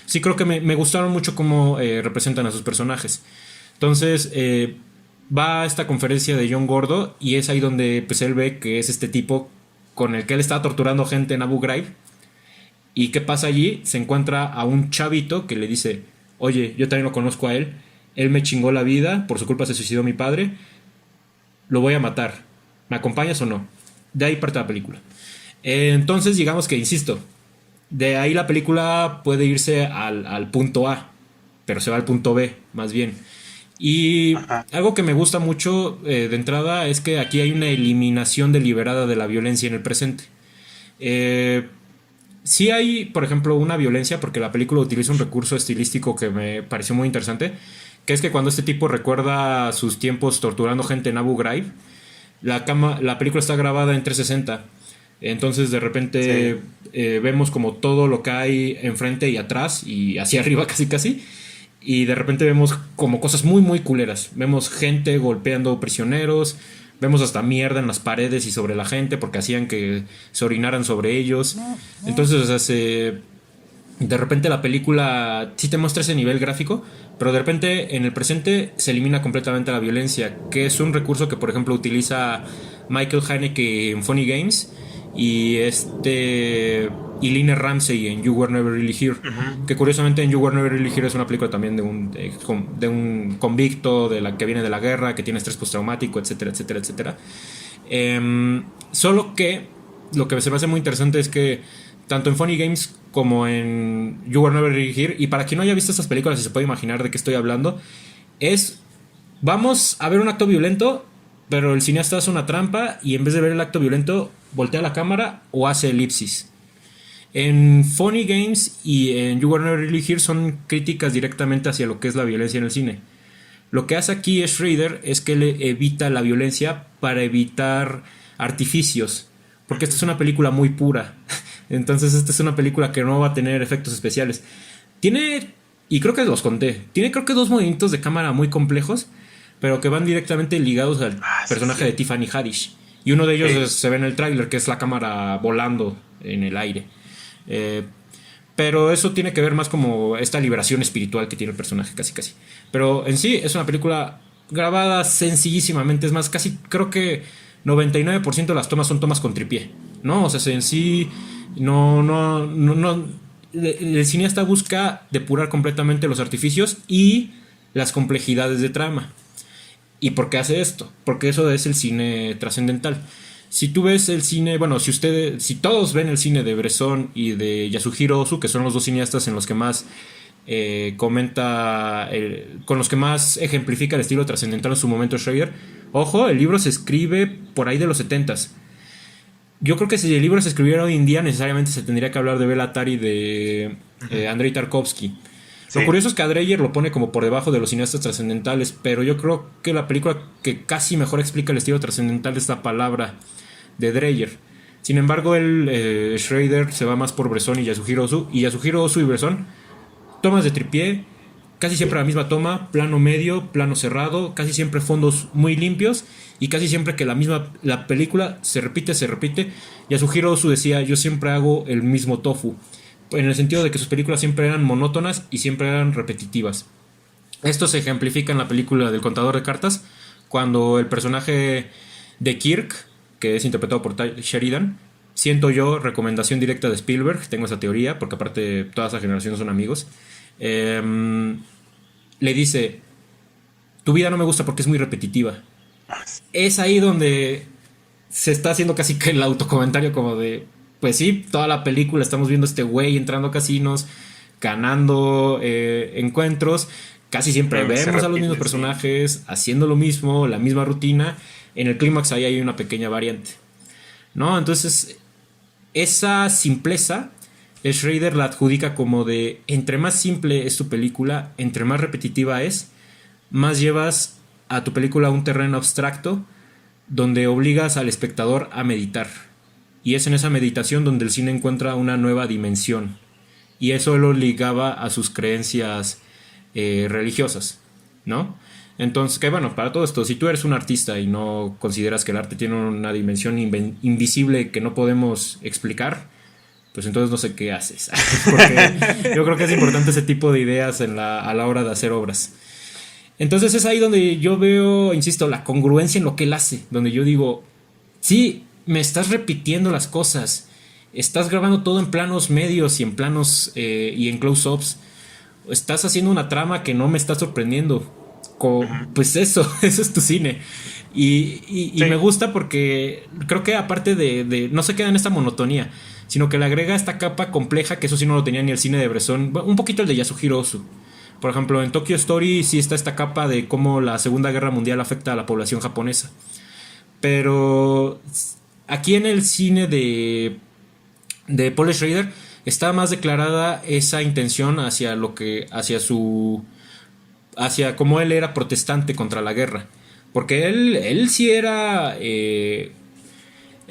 sí creo que me gustaron mucho cómo representan a sus personajes. Entonces, va a esta conferencia de John Gordo y es ahí donde pues él ve que es este tipo con el que él estaba torturando gente en Abu Ghraib. ¿Y qué pasa allí? Se encuentra a un chavito que le dice, oye, yo también lo conozco a él me chingó la vida, por su culpa se suicidó mi padre, lo voy a matar, ¿me acompañas o no? De ahí parte la película. Entonces digamos que, insisto, de ahí la película puede irse al punto A, pero se va al punto B, más bien. Y Ajá. algo que me gusta mucho de entrada es que aquí hay una eliminación deliberada de la violencia en el presente. Eh, sí hay, por ejemplo, una violencia, porque la película utiliza un recurso estilístico que me pareció muy interesante, que es que cuando este tipo recuerda sus tiempos torturando gente en Abu Ghraib, la película está grabada en 360. Entonces de Sí. repente vemos como todo lo que hay enfrente y atrás y hacia arriba casi casi. y de repente vemos como cosas muy muy culeras. Vemos gente golpeando prisioneros, vemos hasta mierda en las paredes y sobre la gente porque hacían que se orinaran sobre ellos. Entonces, o sea, de repente la película sí te muestra ese nivel gráfico, pero de repente en el presente se elimina completamente la violencia, que es un recurso que por ejemplo utiliza Michael Haneke en Funny Games y y Lina Ramsey en You Were Never Really Here, que curiosamente en You Were Never Really Here es una película también de un convicto de la que viene de la guerra, que tiene estrés postraumático, etcétera, etcétera, etcétera. Solo que lo que se me hace muy interesante es que tanto en Funny Games como en You Were Never Really Here, y para quien no haya visto estas películas y se puede imaginar de qué estoy hablando, vamos a ver un acto violento, pero el cineasta hace una trampa y en vez de ver el acto violento voltea la cámara o hace elipsis. En Funny Games y en You Were Never Really Here son críticas directamente hacia lo que es la violencia en el cine. Lo que hace aquí Schrader es que le evita la violencia para evitar artificios, porque esta es una película muy pura. Entonces esta es una película que no va a tener efectos especiales. Y creo que los conté, tiene creo que 2 movimientos de cámara muy complejos, pero que van directamente ligados al personaje de Tiffany Haddish. Y uno de ellos se ve en el tráiler, que es la cámara volando en el aire. Pero eso tiene que ver más como esta liberación espiritual que tiene el personaje, casi casi. Pero en sí es una película grabada sencillísimamente. Es más, casi creo que 99% de las tomas son tomas con tripié, ¿no? O sea, en sí no. El cineasta busca depurar completamente los artificios y las complejidades de trama. ¿Y por qué hace esto? Porque eso es el cine trascendental. Si tú ves el cine, bueno, si todos ven el cine de Bresson y de Yasuhiro Ozu, que son los dos cineastas en los que más con los que más ejemplifica el estilo trascendental en su momento Schrader. Ojo, el libro se escribe por ahí de los 70s. Yo creo que si el libro se escribiera hoy en día, necesariamente se tendría que hablar de Béla Atari y de Andrei Tarkovsky. Sí. Lo curioso es que a Dreyer lo pone como por debajo de los cineastas trascendentales, pero yo creo que la película que casi mejor explica el estilo trascendental es La palabra de Dreyer. Sin embargo, Schrader se va más por Bresson y Yasuhiro Ozu. Y Yasuhiro Ozu y Bresson, tomas de tripié, casi siempre la misma toma, plano medio, plano cerrado, casi siempre fondos muy limpios y casi siempre que la película se repite. Yasuhiro Ozu decía, yo siempre hago el mismo tofu, en el sentido de que sus películas siempre eran monótonas y siempre eran repetitivas. Esto se ejemplifica en la película del contador de cartas, cuando el personaje de Kirk, que es interpretado por Ty Sheridan, siento yo, recomendación directa de Spielberg, tengo esa teoría, porque aparte toda esa generación son amigos, le dice, tu vida no me gusta porque es muy repetitiva. Es ahí donde se está haciendo casi que el autocomentario como de, pues sí, toda la película estamos viendo a este güey entrando a casinos, ganando encuentros, casi siempre vemos a los mismos personajes haciendo lo mismo, la misma rutina. En el clímax ahí hay una pequeña variante, ¿no? Entonces esa simpleza Schrader la adjudica como de, entre más simple es tu película, entre más repetitiva es, más llevas a tu película a un terreno abstracto donde obligas al espectador a meditar. Y es en esa meditación donde el cine encuentra una nueva dimensión. Y eso lo ligaba a sus creencias religiosas, ¿no? Entonces, que bueno, para todo esto, si tú eres un artista y no consideras que el arte tiene una dimensión invisible que no podemos explicar, pues entonces no sé qué haces. Porque yo creo que es importante ese tipo de ideas a la hora de hacer obras. Entonces es ahí donde yo veo, insisto, la congruencia en lo que él hace. Donde yo digo, sí, me estás repitiendo las cosas. Estás grabando todo en planos medios y en planos y en close-ups. Estás haciendo una trama que no me está sorprendiendo. Pues eso es tu cine. Y sí, me gusta porque creo que aparte de no se queda en esta monotonía, sino que le agrega esta capa compleja, que eso sí no lo tenía ni el cine de Bresson, un poquito el de Yasuhiro Ozu. Por ejemplo, en Tokyo Story sí está esta capa de cómo la Segunda Guerra Mundial afecta a la población japonesa. Pero aquí en el cine de Paul Schrader está más declarada esa intención hacia cómo él era protestante contra la guerra. Porque él sí era... él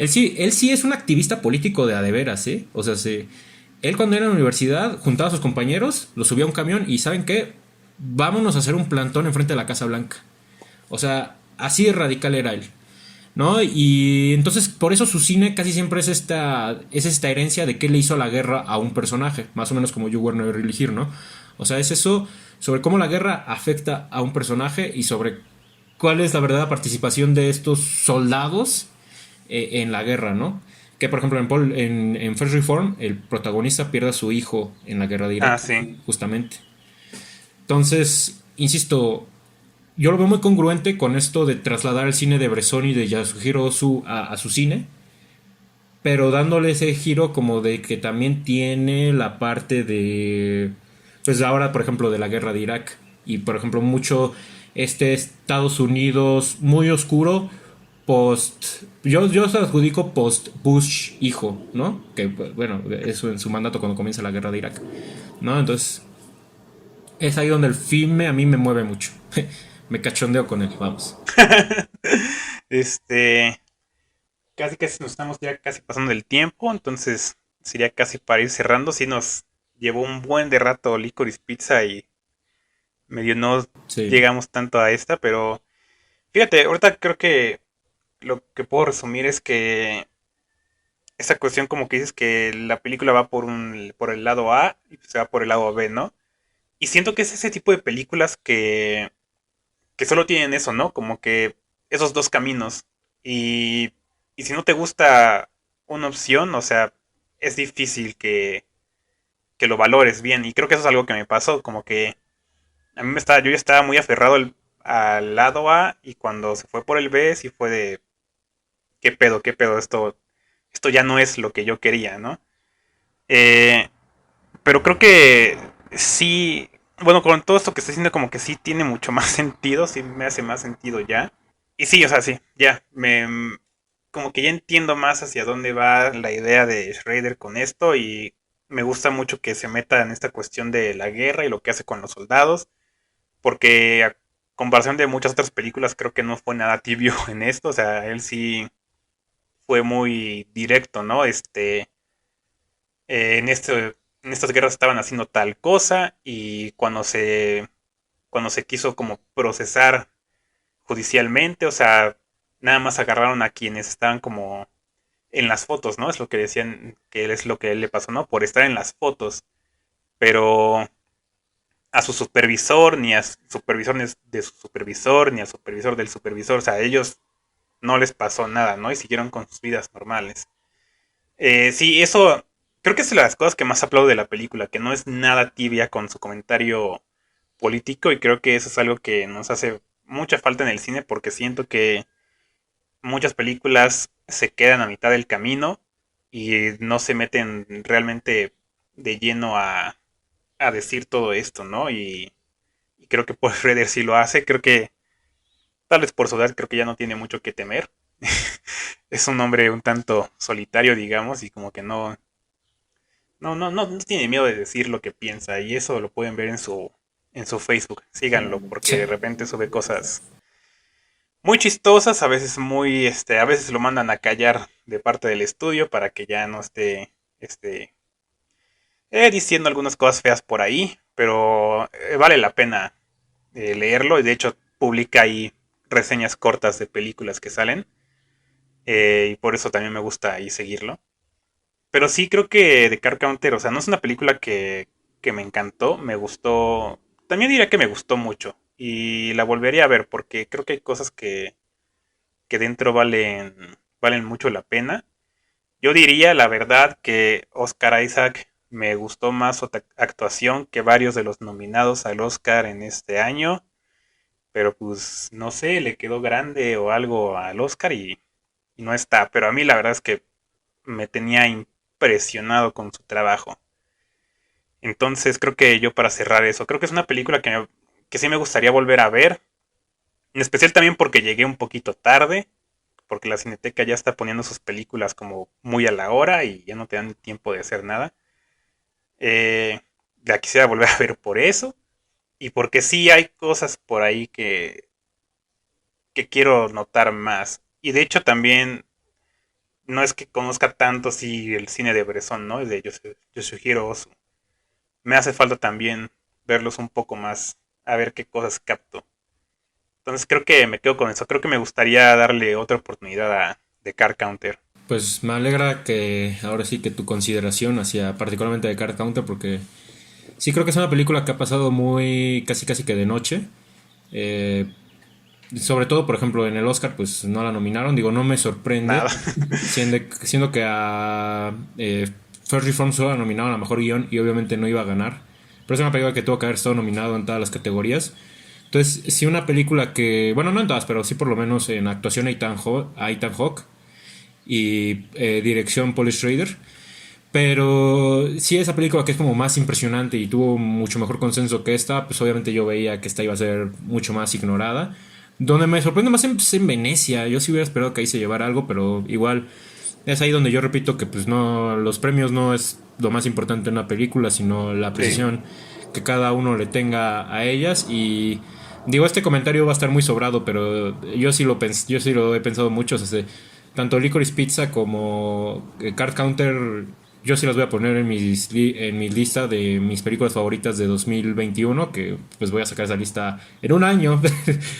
sí es un activista político de a de veras, ¿eh? O sea, él cuando era en la universidad juntaba a sus compañeros, los subía a un camión y ¿saben qué? vámonos a hacer un plantón enfrente de la Casa Blanca. O sea, así de radical era él, ¿no? Y entonces por eso su cine casi siempre es esta herencia de qué le hizo la guerra a un personaje, más o menos como You Were Never Really Here, ¿no? O sea, es eso sobre cómo la guerra afecta a un personaje y sobre cuál es la verdadera participación de estos soldados en la guerra, ¿no? Que por ejemplo en First Reform el protagonista pierde a su hijo en la guerra de Ah, Irak, sí. justamente. Entonces, insisto, yo lo veo muy congruente con esto de trasladar el cine de Bresson y de Yasuhiro Ozu a su cine, pero dándole ese giro como de que también tiene la parte de, pues ahora por ejemplo de la guerra de Irak y por ejemplo mucho este Estados Unidos muy oscuro post, yo se adjudico post Bush hijo, ¿no? Que bueno, eso en su mandato cuando comienza la guerra de Irak, ¿no? Entonces es ahí donde el filme a mí me mueve mucho. Me cachondeo con él, vamos. Este, casi nos estamos ya casi pasando el tiempo, entonces sería casi para ir cerrando. Si nos llevó un buen de rato Licorice Pizza y medio no Sí. llegamos tanto a esta, pero fíjate, ahorita creo que lo que puedo resumir es que esa cuestión como que dices que la película va por el lado A y se va por el lado B, ¿no? Y siento que es ese tipo de películas que solo tienen eso, ¿no? Como que esos dos caminos. Y, y si no te gusta una opción, o sea, es difícil que lo valores bien. Y creo que eso es algo que me pasó, como que yo ya estaba muy aferrado al lado A y cuando se fue por el B, sí fue de, qué pedo, esto ya no es lo que yo quería, ¿no? Eh, pero creo que sí, bueno, con todo esto que estoy diciendo como que sí tiene mucho más sentido, sí me hace más sentido ya. Y sí, o sea, sí, ya, como que ya entiendo más hacia dónde va la idea de Schrader con esto y me gusta mucho que se meta en esta cuestión de la guerra y lo que hace con los soldados, porque a comparación de muchas otras películas creo que no fue nada tibio en esto, o sea, él sí fue muy directo, ¿no? En en estas guerras estaban haciendo tal cosa y cuando se quiso como procesar judicialmente, o sea, nada más agarraron a quienes estaban como en las fotos, ¿no? Es lo que decían que es lo que a él le pasó, ¿no? Por estar en las fotos, pero a su supervisor, ni a supervisores de su supervisor, ni al supervisor del supervisor, o sea, a ellos no les pasó nada, ¿no? Y siguieron con sus vidas normales. Sí, eso creo que es de las cosas que más aplaudo de la película, que no es nada tibia con su comentario político y creo que eso es algo que nos hace mucha falta en el cine porque siento que muchas películas se quedan a mitad del camino y no se meten realmente de lleno a decir todo esto, ¿no? Y creo que Paul Schrader sí lo hace, creo que tal vez por su edad creo que ya no tiene mucho que temer. Es un hombre un tanto solitario, digamos, y como que no tiene miedo de decir lo que piensa y eso lo pueden ver en su Facebook. Síganlo porque Sí. de repente sube cosas muy chistosas, a veces a veces lo mandan a callar de parte del estudio para que ya no esté, este, diciendo algunas cosas feas por ahí, pero vale la pena leerlo y de hecho publica ahí reseñas cortas de películas que salen y por eso también me gusta ahí seguirlo. Pero sí creo que The Car Counter, o sea, no es una película que me encantó, me gustó, también diría que me gustó mucho y la volvería a ver porque creo que hay cosas que dentro valen mucho la pena. Yo diría, la verdad, que Oscar Isaac me gustó más su actuación que varios de los nominados al Oscar en este año, pero pues no sé, le quedó grande o algo al Oscar y no está, pero a mí la verdad es que me tenía impresionado con su trabajo. Entonces creo que yo para cerrar eso, creo que es una película que sí me gustaría volver a ver, en especial también porque llegué un poquito tarde, porque la Cineteca ya está poniendo sus películas como muy a la hora y ya no te dan tiempo de hacer nada. Eh, la quisiera volver a ver por eso y porque sí hay cosas por ahí que quiero notar más. Y de hecho también no es que conozca tanto si el cine de Bresson, ¿no? De Yoshihiro Ozu. Me hace falta también verlos un poco más a ver qué cosas capto. Entonces creo que me quedo con eso. Creo que me gustaría darle otra oportunidad a The Card Counter. Pues me alegra que ahora sí que tu consideración hacia particularmente de Card Counter, porque sí creo que es una película que ha pasado muy casi casi que de noche. Eh, Sobre todo, por ejemplo, en el Oscar, pues no la nominaron. Digo, no me sorprende, Nada. siendo que a First Reform solo la nominaron a mejor guión y obviamente no iba a ganar. Pero es una película que tuvo que haber estado nominado en todas las categorías. Entonces, sí, una película que, bueno, no en todas, pero sí por lo menos en actuación a Ethan Hawke y dirección Paul Schrader. Pero sí, esa película que es como más impresionante y tuvo mucho mejor consenso que esta, pues obviamente yo veía que esta iba a ser mucho más ignorada. Donde me sorprende más es en Venecia. Yo sí hubiera esperado que ahí se llevara algo, pero igual es ahí donde yo repito que pues no, los premios no es lo más importante en una película, sino la Sí. apreciación que cada uno le tenga a ellas. Y digo, este comentario va a estar muy sobrado, pero yo sí lo he pensado mucho. O sea, tanto Licorice Pizza como Card Counter, yo sí las voy a poner en mi lista de mis películas favoritas de 2021, que pues voy a sacar esa lista en un año,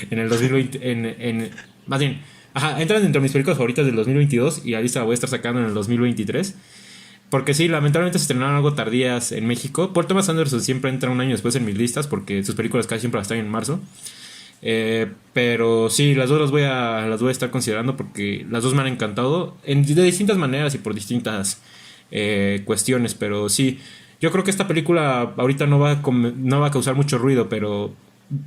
en el 2020, más bien, ajá, entran dentro de mis películas favoritas del 2022 y la lista la voy a estar sacando en el 2023. Porque sí, lamentablemente se estrenaron algo tardías en México. Paul Thomas Anderson siempre entra un año después en mis listas porque sus películas casi siempre las están en marzo. Pero sí, las dos las voy a estar considerando porque las dos me han encantado de distintas maneras y por distintas cuestiones. Pero sí, yo creo que esta película ahorita no va a causar mucho ruido, pero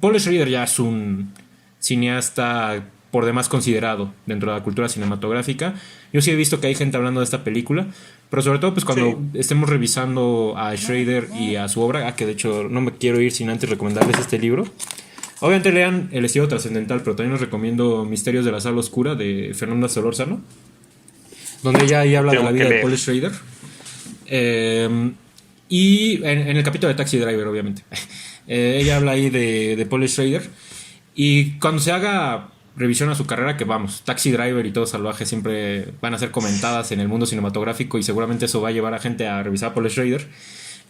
Paul Schrader ya es un cineasta por demás considerado dentro de la cultura cinematográfica. Yo sí he visto que hay gente hablando de esta película, pero sobre todo pues Sí. cuando estemos revisando a Schrader y a su obra, que de hecho no me quiero ir sin antes recomendarles este libro. Obviamente lean El estilo trascendental, pero también os recomiendo Misterios de la Sala Oscura de Fernanda Solórzano, donde ella ahí habla de la Tengo que vida de leer. Paul Schrader. Y en el capítulo de Taxi Driver, obviamente. Ella habla ahí de Paul Schrader. Y cuando se haga revisión a su carrera, que vamos, Taxi Driver y Todo Salvaje siempre van a ser comentadas en el mundo cinematográfico y seguramente eso va a llevar a gente a revisar a Paul Schrader.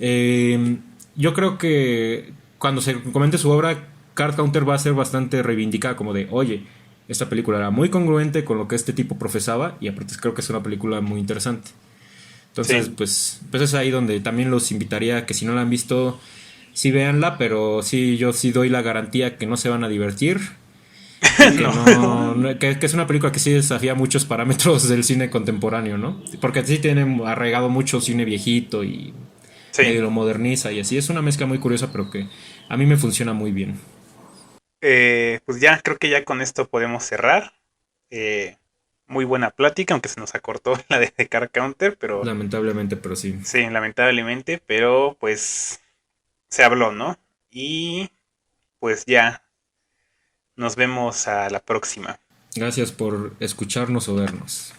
Eh, yo creo que cuando se comente su obra, Card Counter va a ser bastante reivindicada como de, oye, esta película era muy congruente con lo que este tipo profesaba y aparte creo que es una película muy interesante. Entonces, Sí. pues es ahí donde también los invitaría a que si no la han visto, sí véanla, pero sí, yo sí doy la garantía que no se van a divertir y que No. que es una película que sí desafía muchos parámetros del cine contemporáneo, ¿no? Porque sí tiene arraigado mucho cine viejito y Sí. medio lo moderniza y así. Es una mezcla muy curiosa, pero que a mí me funciona muy bien. Pues ya, creo que ya con esto podemos cerrar. Eh, Muy buena plática, aunque se nos acortó la de The Card Counter, pero Lamentablemente, pero sí. sí, lamentablemente, pero pues se habló, ¿no? Y pues ya, nos vemos a la próxima. Gracias por escucharnos o vernos.